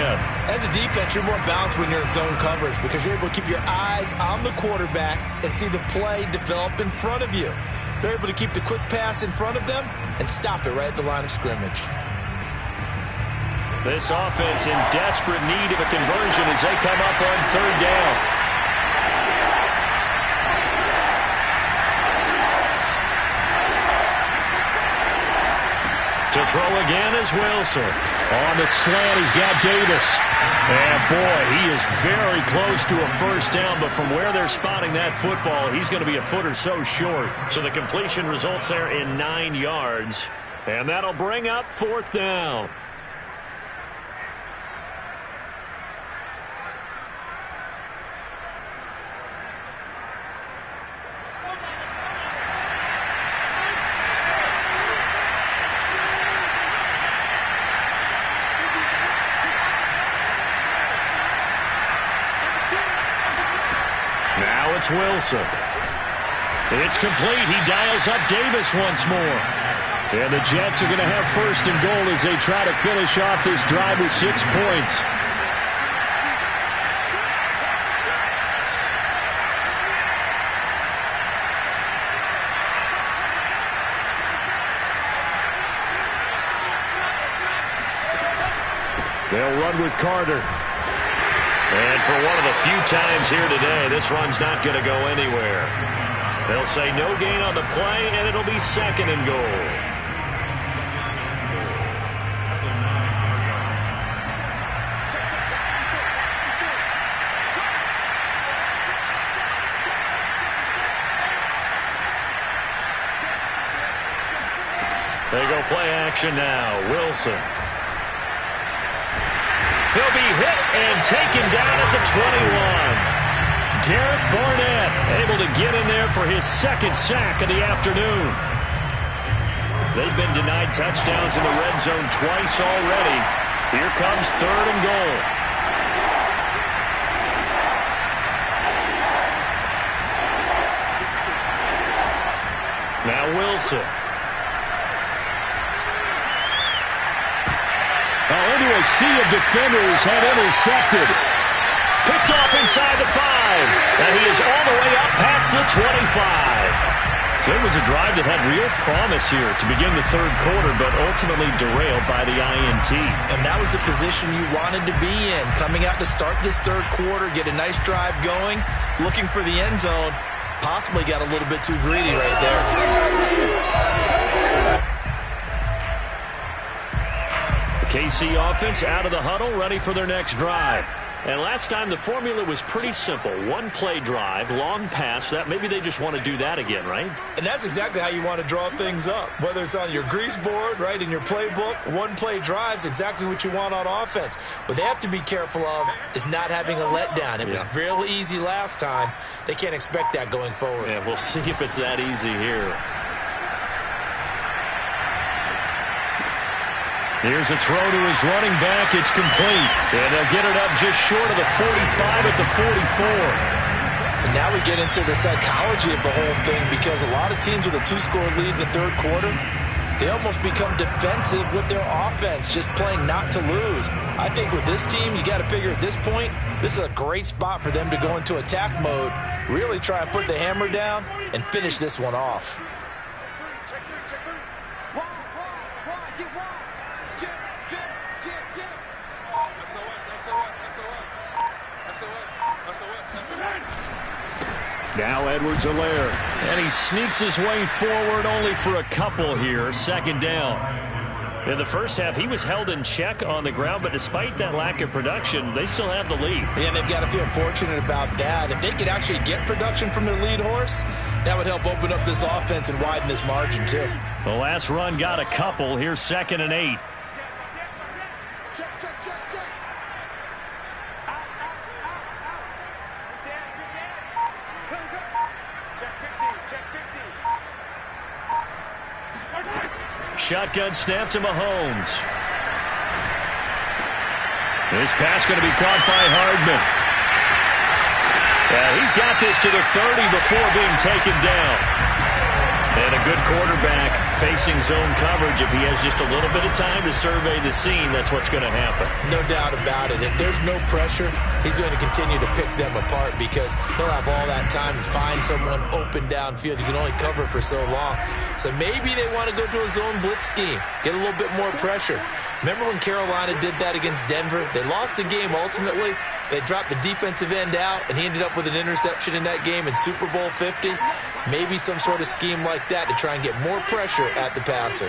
As a defense, you're more balanced when you're in zone coverage because you're able to keep your eyes on the quarterback and see the play develop in front of you. They're able to keep the quick pass in front of them and stop it right at the line of scrimmage. This offense in desperate need of a conversion as they come up on 3rd down. To throw again is Wilson. On the slant, he's got Davis. And boy, he is very close to a first down, but from where they're spotting that football, he's going to be a foot or so short. So the completion results there in 9 yards. And that'll bring up 4th down. Now it's Wilson. It's complete. He dials up Davis once more. And the Jets are going to have 1st and goal as they try to finish off this drive with 6 points. They'll run with Carter. And for one of the few times here today, this run's not going to go anywhere. They'll say no gain on the play, and it'll be 2nd and goal. They go play action now. Wilson. He'll be hit and taken down at the 21. Derek Barnett able to get in there for his 2nd sack of the afternoon. They've been denied touchdowns in the red zone twice already. Here comes 3rd and goal. Now Wilson. Into a sea of defenders and intercepted. Picked off inside the 5. And he is all the way up past the 25. So it was a drive that had real promise here to begin the 3rd quarter, but ultimately derailed by the INT. And that was the position you wanted to be in. Coming out to start this 3rd quarter, get a nice drive going, looking for the end zone. Possibly got a little bit too greedy right there. KC offense out of the huddle, ready for their next drive. And last time the formula was pretty simple. 1-play drive, long pass. That maybe they just want to do that again, right? And that's exactly how you want to draw things up. Whether it's on your grease board, right, in your playbook, 1-play drive's exactly what you want on offense. What they have to be careful of is not having a letdown. It was real easy last time. They can't expect that going forward. Yeah, we'll see if it's that easy here. Here's a throw to his running back. It's complete. And they'll get it up just short of the 45 at the 44. And now we get into the psychology of the whole thing because a lot of teams with a 2-score lead in the 3rd quarter, they almost become defensive with their offense, just playing not to lose. I think with this team, you got to figure at this point, this is a great spot for them to go into attack mode, really try and put the hammer down and finish this one off. Now Edwards-Helaire, and he sneaks his way forward only for a couple here. 2nd down. In the first half, he was held in check on the ground, but despite that lack of production, they still have the lead. And they've got to feel fortunate about that. If they could actually get production from their lead horse, that would help open up this offense and widen this margin too. The last run got a couple. Here's 2nd and 8. Shotgun snap to Mahomes. This pass going to be caught by Hardman. Yeah, he's got this to the 30 before being taken down. And a good quarterback facing zone coverage. If he has just a little bit of time to survey the scene, that's what's going to happen. No doubt about it. If there's no pressure, he's going to continue to pick them apart because he'll have all that time to find someone open downfield. You can only cover for so long. So maybe they want to go to a zone blitz scheme, get a little bit more pressure. Remember when Carolina did that against Denver? They lost the game ultimately. They dropped the defensive end out, and he ended up with an interception in that game in Super Bowl 50. Maybe some sort of scheme like that to try and get more pressure at the passer.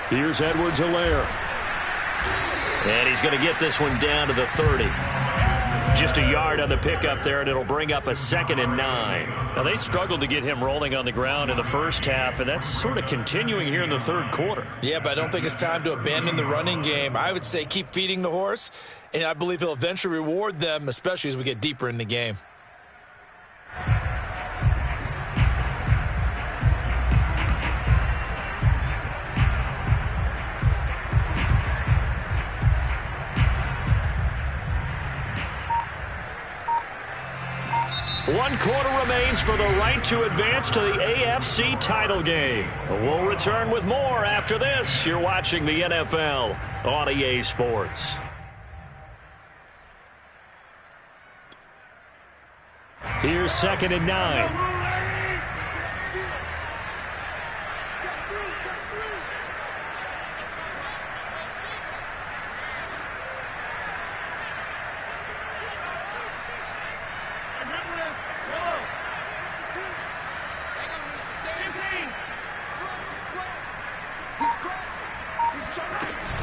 Here's Edwards-Helaire. And he's going to get this one down to the 30. Just a yard on the pickup there, and it'll bring up a 2nd and 9. Now, they struggled to get him rolling on the ground in the first half, and that's sort of continuing here in the third quarter. Yeah, but I don't think it's time to abandon the running game. I would say keep feeding the horse, and I believe he'll eventually reward them, especially as we get deeper in the game. One quarter remains for the right to advance to the AFC title game. We'll return with more after this. You're watching the NFL on EA Sports. Here's 2nd and 9.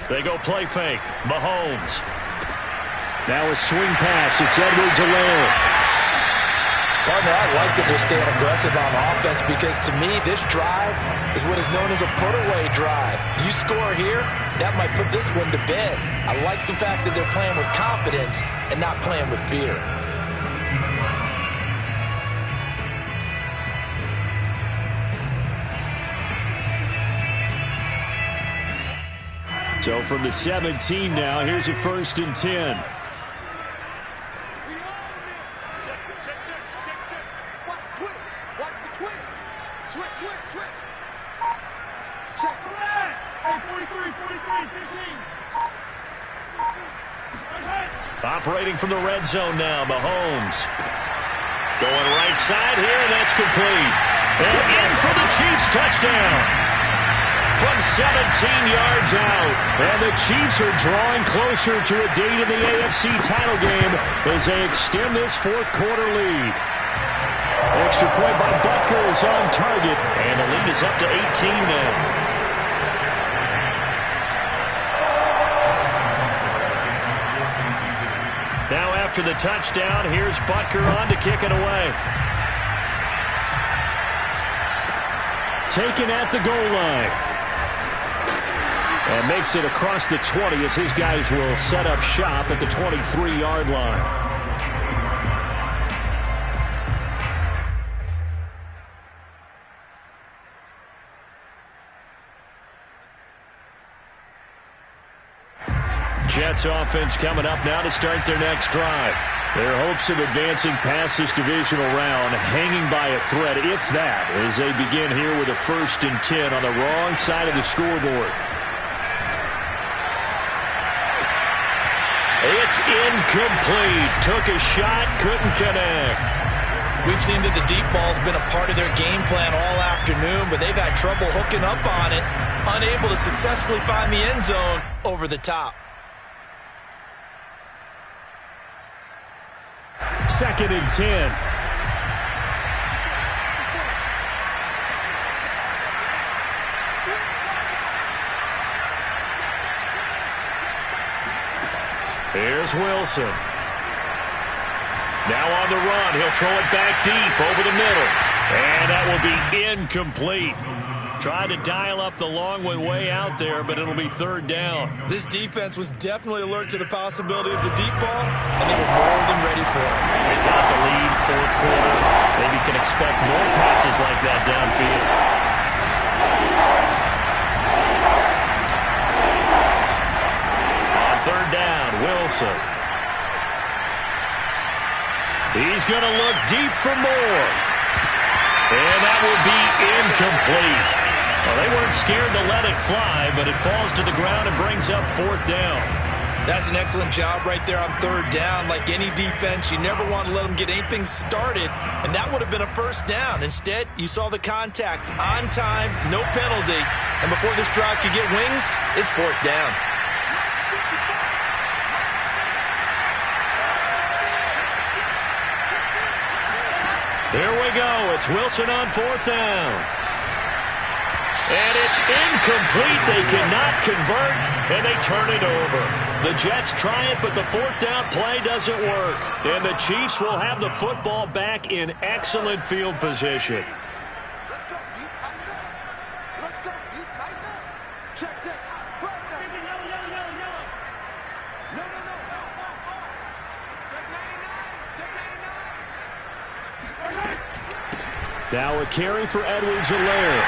They go play fake. Mahomes. Now a swing pass. It's Edwards-Helaire. Partner, I like that they're staying aggressive on offense because to me, this drive is what is known as a put-away drive. You score here, that might put this one to bed. I like the fact that they're playing with confidence and not playing with fear. So from the 17 now, here's a 1st and 10. Watch the twitch. Watch the twitch. Switch. Check. Hey, 43, 15. Operating from the red zone now, Mahomes. Going right side here, and that's complete. And in for the Chiefs touchdown. From 17 yards out. And the Chiefs are drawing closer to a date in the AFC title game as they extend this fourth quarter lead. Extra point by Butker is on target, and the lead is up to 18 now. Now after the touchdown, here's Butker on to kick it away. Taken at the goal line. And makes it across the 20 as his guys will set up shop at the 23-yard line. Jets offense coming up now to start their next drive. Their hopes of advancing past this divisional round hanging by a thread, if that, as they begin here with a 1st and 10 on the wrong side of the scoreboard. It's incomplete. Took a shot, couldn't connect. We've seen that the deep ball's been a part of their game plan all afternoon, but they've had trouble hooking up on it, unable to successfully find the end zone over the top. 2nd and 10. Here's Wilson. Now on the run. He'll throw it back deep over the middle. And that will be incomplete. Tried to dial up the long way out there, but it'll be 3rd down. This defense was definitely alert to the possibility of the deep ball, and they were more than ready for it. They've got the lead, 4th quarter. Maybe can expect more passes like that downfield. On 3rd down, Wilson. He's going to look deep for more. And that will be incomplete. Well, they weren't scared to let it fly, but it falls to the ground and brings up 4th down. That's an excellent job right there on 3rd down. Like any defense, you never want to let them get anything started, and that would have been a 1st down. Instead, you saw the contact on time, no penalty, and before this drive could get wings, it's 4th down. Here we go. It's Wilson on 4th down. And it's incomplete. They cannot convert, and they turn it over. The Jets try it, but the 4th down play doesn't work. And the Chiefs will have the football back in excellent field position. Let's go, D. Tyson. Let's go, D. Tyson. Check, check. No. Check 99. Check 99. Now a carry for Edwards-Helaire.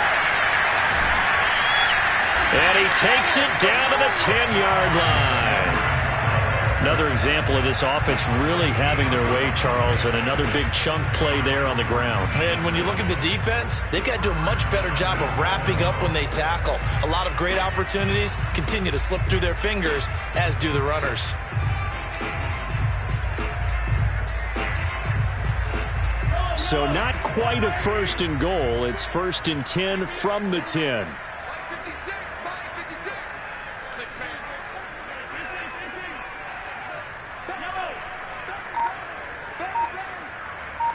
And he takes it down to the 10-yard line. Another example of this offense really having their way, Charles, and another big chunk play there on the ground. And when you look at the defense, they've got to do a much better job of wrapping up when they tackle. A lot of great opportunities continue to slip through their fingers, as do the runners. So not quite a 1st and goal. It's 1st and 10 from the 10. 56, Mike, 56. 6 man.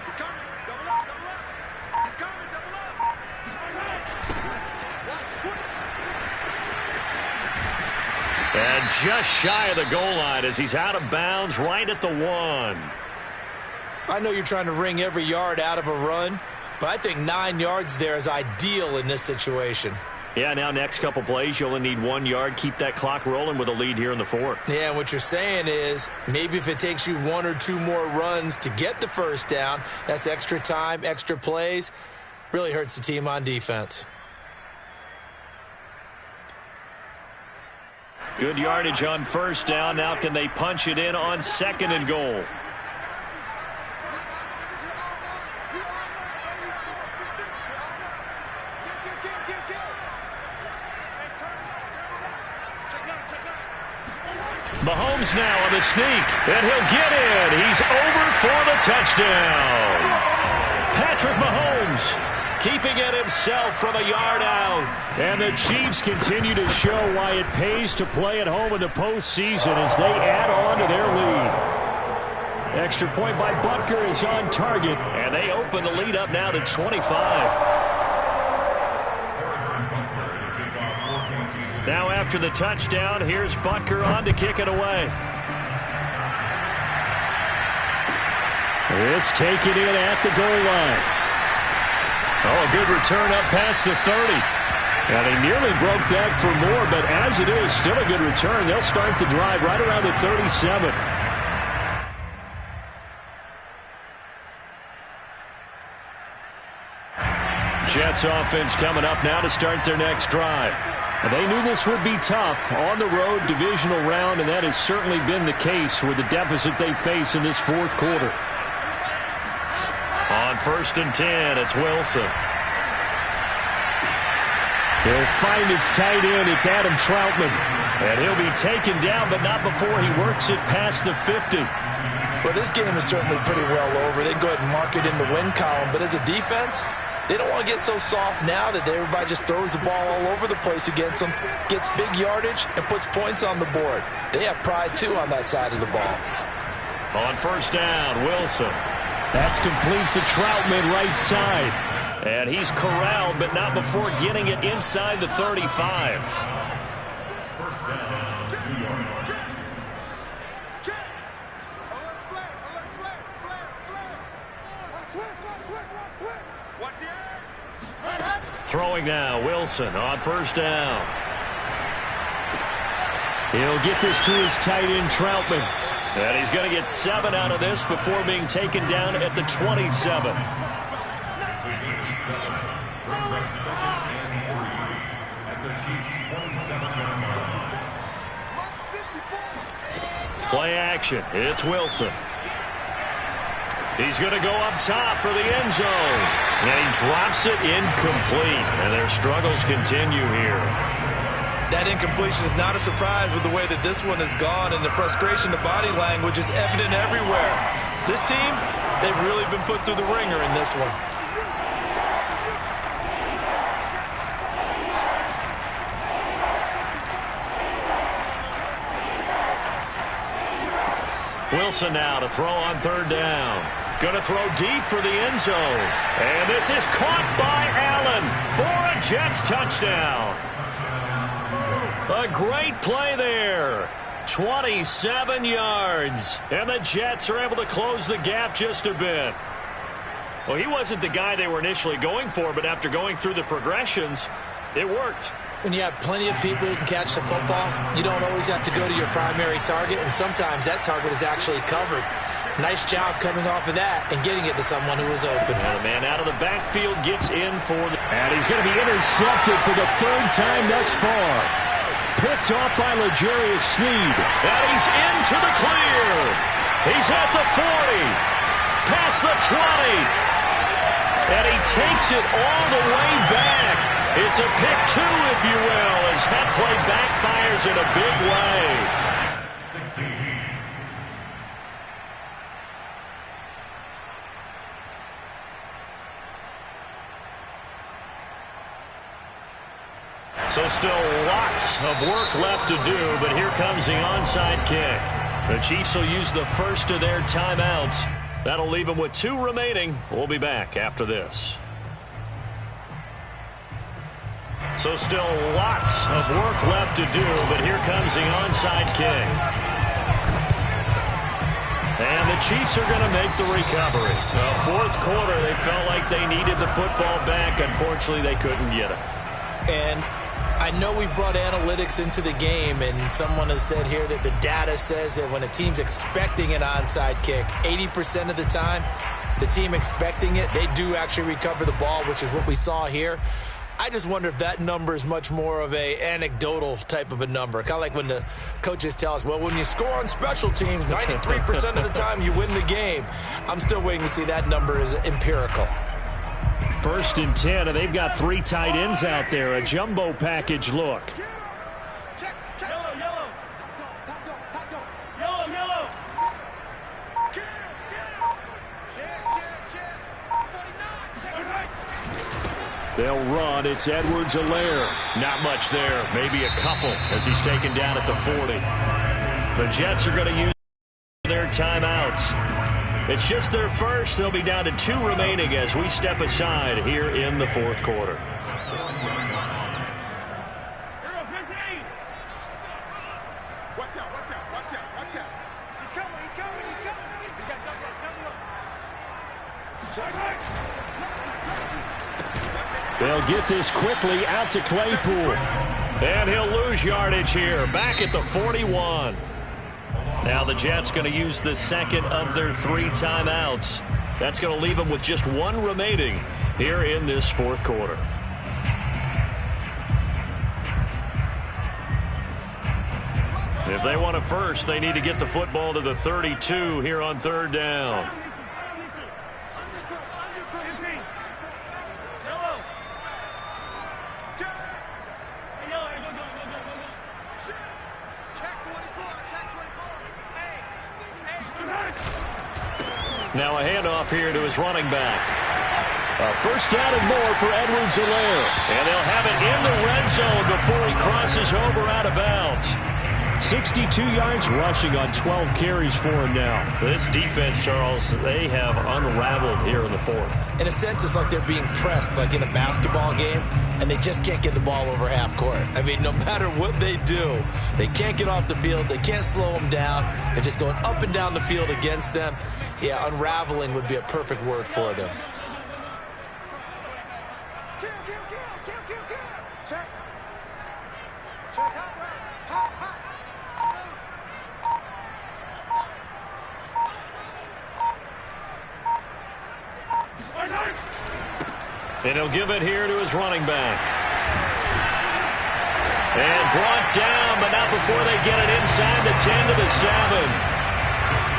He's coming. Double up. He's coming. Double up. Watch quick. And just shy of the goal line as he's out of bounds right at the 1. I know you're trying to wring every yard out of a run, but I think 9 yards there is ideal in this situation. Yeah, now next couple plays, you only need 1 yard. Keep that clock rolling with a lead here in the 4th. Yeah, and what you're saying is maybe if it takes you 1 or 2 more runs to get the 1st down, that's extra time, extra plays. Really hurts the team on defense. Good yardage on 1st down. Now can they punch it in on 2nd and goal? Mahomes now on the sneak, and he'll get in. He's over for the touchdown. Patrick Mahomes keeping it himself from a yard out. And the Chiefs continue to show why it pays to play at home in the postseason as they add on to their lead. Extra point by Butker is on target, and they open the lead up now to 25. Now after the touchdown, here's Butker on to kick it away. This taken in at the goal line. Oh, a good return up past the 30. And they nearly broke that for more, but as it is, still a good return. They'll start the drive right around the 37. Jets offense coming up now to start their next drive. And they knew this would be tough on the road divisional round, and that has certainly been the case with the deficit they face in this 4th quarter. On 1st and 10, it's Wilson. He'll find its tight end. It's Adam Troutman. And he'll be taken down, but not before he works it past the 50. Well, this game is certainly pretty well over. They can go ahead and mark it in the win column, but as a defense, they don't want to get so soft now that everybody just throws the ball all over the place against them, gets big yardage, and puts points on the board. They have pride, too, on that side of the ball. On 1st down, Wilson. That's complete to Troutman, right side. And he's corralled, but not before getting it inside the 35. Throwing now, Wilson on 1st down. He'll get this to his tight end, Troutman. And he's going to get 7 out of this before being taken down at the 27. Play action. It's Wilson. He's going to go up top for the end zone. And he drops it incomplete. And their struggles continue here. That incompletion is not a surprise with the way that this one has gone, and the frustration, the body language is evident everywhere. This team, they've really been put through the ringer in this one. Wilson now to throw on third down. Going to throw deep for the end zone. And this is caught by Allen for a Jets touchdown. A great play there. 27 yards. And the Jets are able to close the gap just a bit. Well, he wasn't the guy they were initially going for, but after going through the progressions, it worked. When you have plenty of people who can catch the football, you don't always have to go to your primary target, and sometimes that target is actually covered. Nice job coming off of that and getting it to someone who was open. And the man out of the backfield gets in for the... And he's going to be intercepted for the third time thus far. Picked off by Rzsl Sneed. And he's into the clear. He's at the 40. Past the 20. And he takes it all the way back. It's a pick two, if you will, as that play backfires in a big way. 16. So still lots of work left to do, but here comes the onside kick. The Chiefs will use the first of their timeouts. That'll leave them with 2 remaining. We'll be back after this. So still lots of work left to do, but here comes the onside kick. And the Chiefs are going to make the recovery. Fourth quarter, they felt like they needed the football back. Unfortunately, they couldn't get it. And I know we brought analytics into the game, and someone has said here that the data says that when a team's expecting an onside kick, 80% of the time, the team expecting it, they do actually recover the ball, which is what we saw here. I just wonder if that number is much more of a anecdotal type of a number. Kind of like when the coaches tell us, well, when you score on special teams, 93% of the time you win the game. I'm still waiting to see that number is empirical. 1st and 10, and they've got 3 tight ends out there. A jumbo package look. They'll run. It's Edwards-Helaire. Not much there. Maybe a couple as he's taken down at the 40. The Jets are going to use their timeouts. It's just their first. They'll be down to 2 remaining as we step aside here in the fourth quarter. Watch out, watch out, watch out, watch out. He's coming, he's coming, he's coming. He got double up. They'll get this quickly out to Claypool. And he'll lose yardage here. Back at the 41. Now the Jets going to use the second of their 3 timeouts. That's going to leave them with just 1 remaining here in this fourth quarter. If they want a first, they need to get the football to the 32 here on third down. Now a handoff here to his running back. A first down and more for Edwards-Helaire. And they'll have it in the red zone before he crosses over out of bounds. 62 yards rushing on 12 carries for him now. This defense, Charles, they have unraveled here in the fourth. In a sense, it's like they're being pressed, like in a basketball game, and they just can't get the ball over half court. I mean, no matter what they do, they can't get off the field. They can't slow them down. They're just going up and down the field against them. Yeah, unraveling would be a perfect word for them. Kill. Check. Check. Hot. And he'll give it here to his running back. And brought down, but not before they get it inside the 10 to the 7.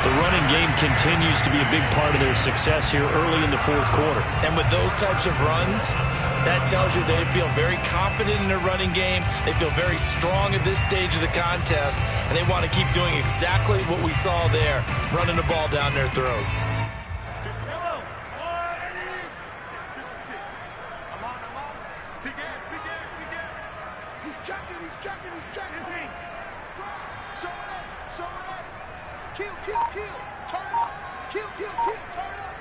The running game continues to be a big part of their success here early in the fourth quarter. And with those types of runs, that tells you they feel very confident in their running game. They feel very strong at this stage of the contest, and they want to keep doing exactly what we saw there, running the ball down their throat. 56. I'm on. Big ass. He's checking. Show it up. Kill. Turn up. Kill, turn up.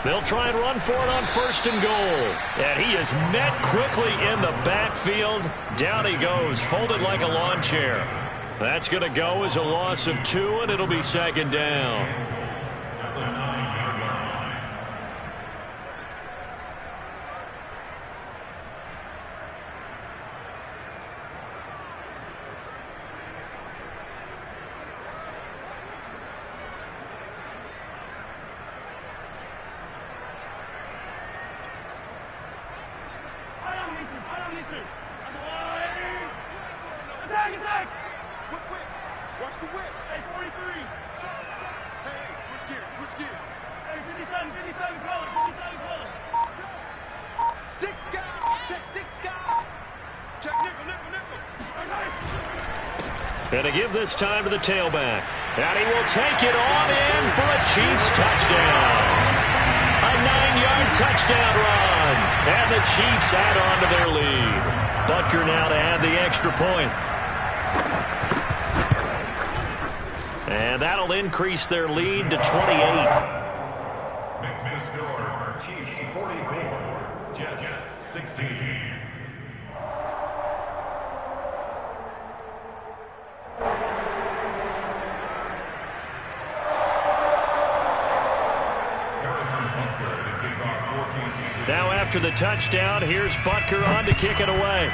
They'll try and run for it on 1st and goal. And he is met quickly in the backfield. Down he goes, folded like a lawn chair. That's going to go as a loss of 2, and it'll be 2nd down. Attack! Whip. Watch the whip. Hey, 43. Hey, switch gears. Hey, 57, call it. 6 guys. Check 6 guys. Check nickel. And to give this time to the tailback. And he will take it on in for a Chiefs touchdown. A 9-yard touchdown run. And the Chiefs add on to their lead. Butker now to add the extra point. And that'll increase their lead to 28. Makes the score Chiefs 44, Jets 16. Now after the touchdown, here's Butker on to kick it away.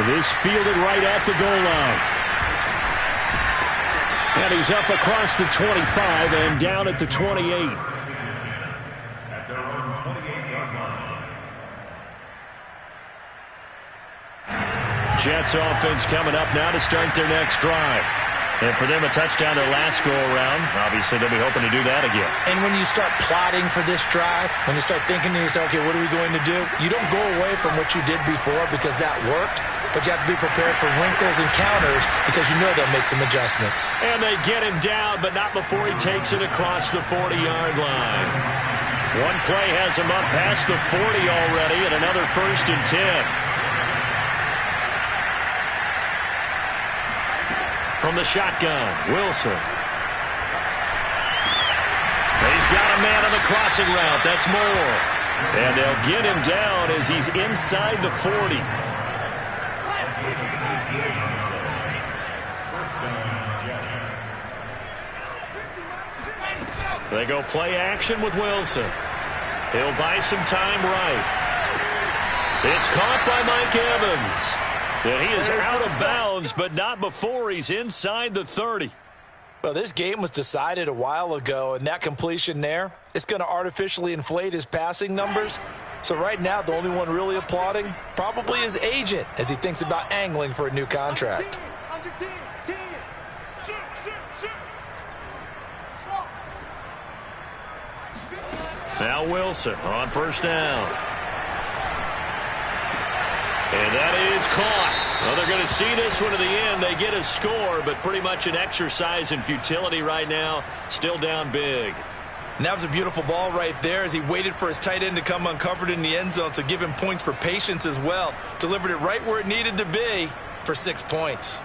This fielded right at the goal line. And he's up across the 25 and down at the 28. At their own 28-yard line. Jets offense coming up now to start their next drive. And for them, a touchdown their last go-around. Obviously, they'll be hoping to do that again. And when you start plotting for this drive, when you start thinking to yourself, okay, what are we going to do? You don't go away from what you did before because that worked, but you have to be prepared for wrinkles and counters because you know they'll make some adjustments. And they get him down, but not before he takes it across the 40-yard line. One play has him up past the 40 already, and another 1st and 10. From the shotgun, Wilson. He's got a man on the crossing route. That's Moore. And they'll get him down as he's inside the 40. They go play action with Wilson. He'll buy some time right. It's caught by Mike Evans. And he is out of bounds, but not before he's inside the 30. Well, this game was decided a while ago, and that completion there, it's going to artificially inflate his passing numbers. So right now, the only one really applauding probably his agent as he thinks about angling for a new contract. Under 10. Shoot. Now Wilson on 1st down. And that is caught. Well, they're going to see this one to the end. They get a score, but pretty much an exercise in futility right now. Still down big. And that was a beautiful ball right there as he waited for his tight end to come uncovered in the end zone, so give him points for patience as well. Delivered it right where it needed to be for 6 points.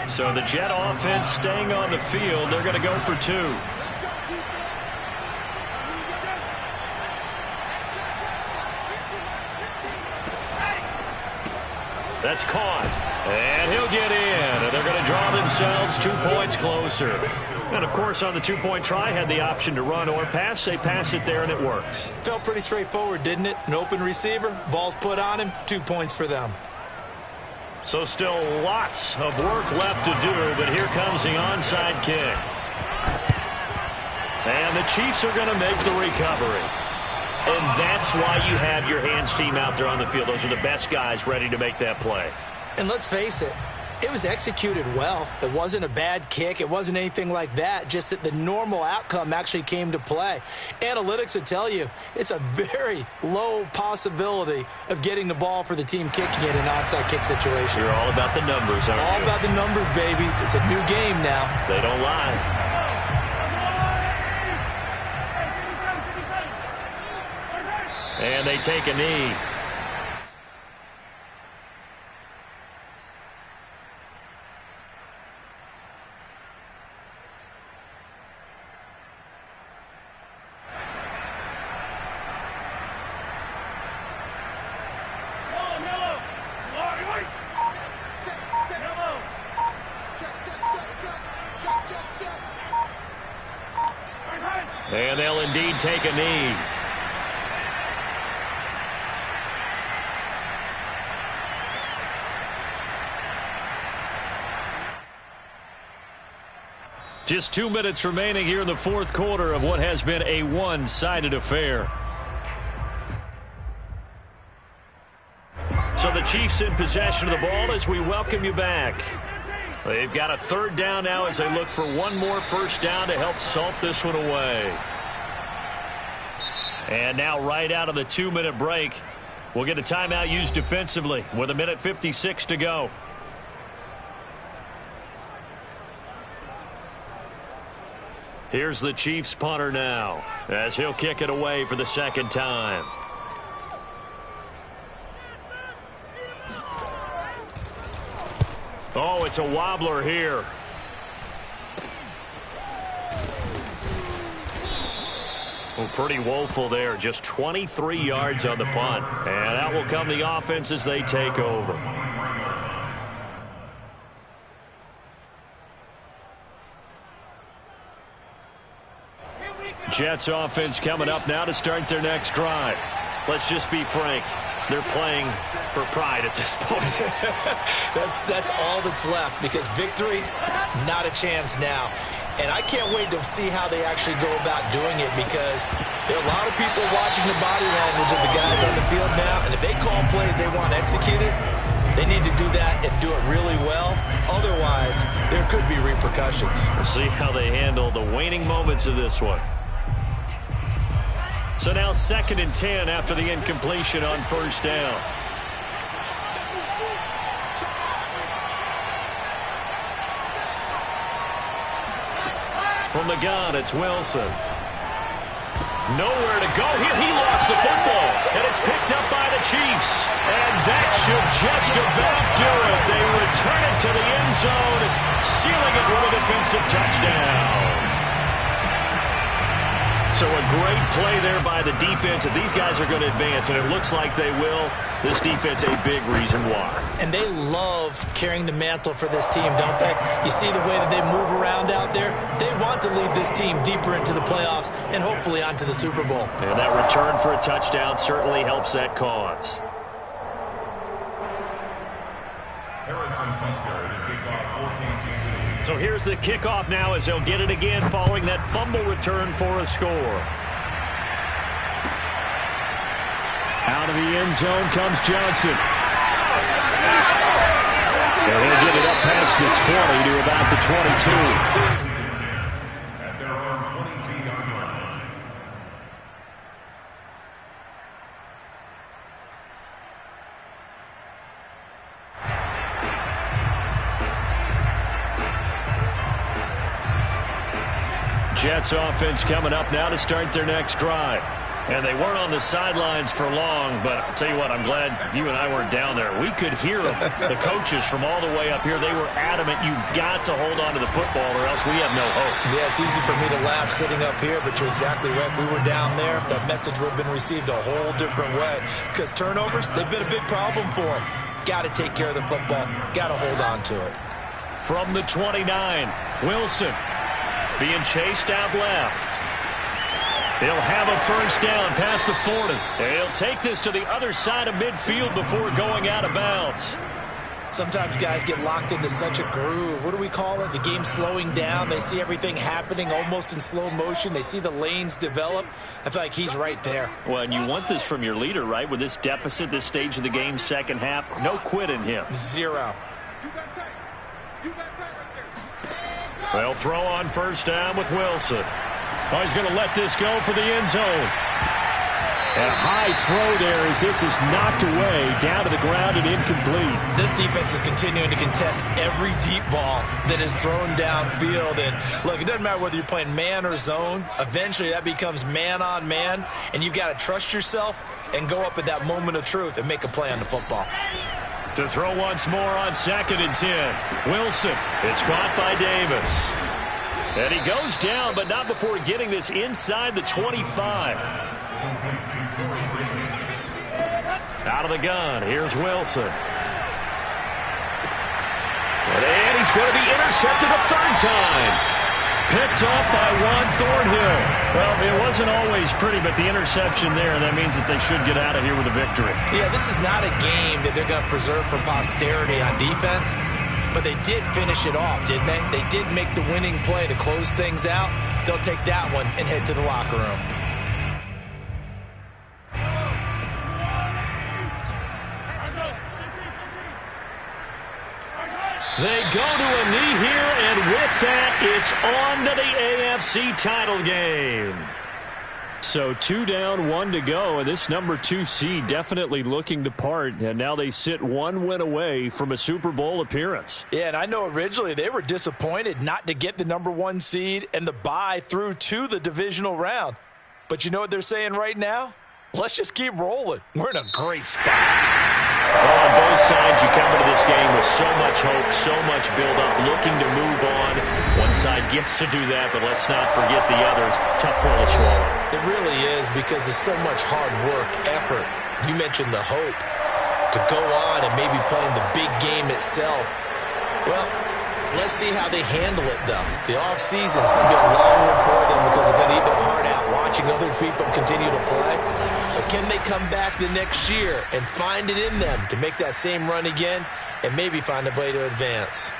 So the Jet offense staying on the field. They're going to go for 2. That's caught. And he'll get in. And they're going to draw themselves 2 points closer. And, of course, on the 2-point try, had the option to run or pass. They pass it there, and it works. Felt pretty straightforward, didn't it? An open receiver, ball's put on him, 2 points for them. So still lots of work left to do, but here comes the onside kick. And the Chiefs are going to make the recovery. And that's why you have your hands team out there on the field. Those are the best guys ready to make that play. And let's face it, it was executed well. It wasn't a bad kick. It wasn't anything like that. Just that the normal outcome actually came to play. Analytics will tell you it's a very low possibility of getting the ball for the team kicking it in an onside kick situation. You're all about the numbers, aren't you? All about the numbers, baby. It's a new game now. They don't lie. And they take a knee. And they'll indeed take a knee. Just 2 minutes remaining here in the fourth quarter of what has been a one-sided affair. So the Chiefs in possession of the ball as we welcome you back. They've got a third down now as they look for one more first down to help salt this one away. And now right out of the 2-minute break, we'll get a timeout used defensively with 1:56 to go. Here's the Chiefs punter now as he'll kick it away for the second time. Oh, it's a wobbler here. Well, pretty woeful there. Just 23 yards on the punt. And that will come the offense as they take over. Jets offense coming up now to start their next drive. Let's just be frank. They're playing for pride at this point. That's all that's left, because victory, not a chance now. And I can't wait to see how they actually go about doing it, because there are a lot of people watching the body language of the guys on the field now. And if they call plays they want executed, they need to do that and do it really well. Otherwise, there could be repercussions. We'll see how they handle the waning moments of this one. So now 2nd and 10 after the incompletion on first down. From the gun, it's Wilson. Nowhere to go here. He lost the football, and it's picked up by the Chiefs. And that should just about do it. They return it to the end zone, sealing it with a defensive touchdown. So a great play there by the defense. If these guys are going to advance, and it looks like they will, this defense a big reason why. And they love carrying the mantle for this team, don't they? You see the way that they move around out there? They want to lead this team deeper into the playoffs and hopefully onto the Super Bowl. And that return for a touchdown certainly helps that cause. So here's the kickoff now as they'll get it again following that fumble return for a score. Out of the end zone comes Johnson. And he'll get it up past the 20 to about the 22. At their own 22-yard line. Jets offense coming up now to start their next drive. And they weren't on the sidelines for long, but I'll tell you what, I'm glad you and I weren't down there. We could hear them, the coaches from all the way up here. They were adamant, you've got to hold on to the football or else we have no hope. Yeah, it's easy for me to laugh sitting up here, but you're exactly right. If we were down there, that message would have been received a whole different way. Because turnovers, they've been a big problem for them. Got to take care of the football. Got to hold on to it. From the 29, Wilson being chased out left. He'll have a first down past the 40. He'll take this to the other side of midfield before going out of bounds. Sometimes guys get locked into such a groove. What do we call it? The game slowing down. They see everything happening almost in slow motion. They see the lanes develop. I feel like he's right there. Well, and you want this from your leader, right? With this deficit, this stage of the game, second half, no quit in him. Zero. You got tight. You got tight right there. They'll throw on first down with Wilson. Oh, he's going to let this go for the end zone. And a high throw there as this is knocked away, down to the ground and incomplete. This defense is continuing to contest every deep ball that is thrown downfield. And look, it doesn't matter whether you're playing man or zone. Eventually that becomes man on man, and you've got to trust yourself and go up at that moment of truth and make a play on the football. To throw once more on 2nd and 10. Wilson. It's caught by Davis. And he goes down, but not before getting this inside the 25. Out of the gun, here's Wilson. And he's going to be intercepted a third time. Picked off by Juan Thornhill. Well, it wasn't always pretty, but the interception there, that means that they should get out of here with a victory. Yeah, this is not a game that they're going to preserve for posterity on defense, but they did finish it off, didn't they? They did make the winning play to close things out. They'll take that one and head to the locker room. They go to a knee here, and with that, it's on to the AFC title game. So 2 down, 1 to go, and this number 2 seed definitely looking the part, and now they sit 1 win away from a Super Bowl appearance. Yeah, and I know originally they were disappointed not to get the number 1 seed and the bye through to the divisional round. But you know what they're saying right now? Let's just keep rolling. We're in a great spot. Well, on both sides, you come into this game with so much hope, so much build-up, looking to move on. One side gets to do that, but let's not forget the others. Tough pill to swallow. It really is, because there's so much hard work, effort. You mentioned the hope to go on and maybe playing the big game itself. Well, let's see how they handle it, though. The offseason is going to be a long one for them because they're going to eat their heart out watching other people continue to play. But can they come back the next year and find it in them to make that same run again and maybe find a way to advance?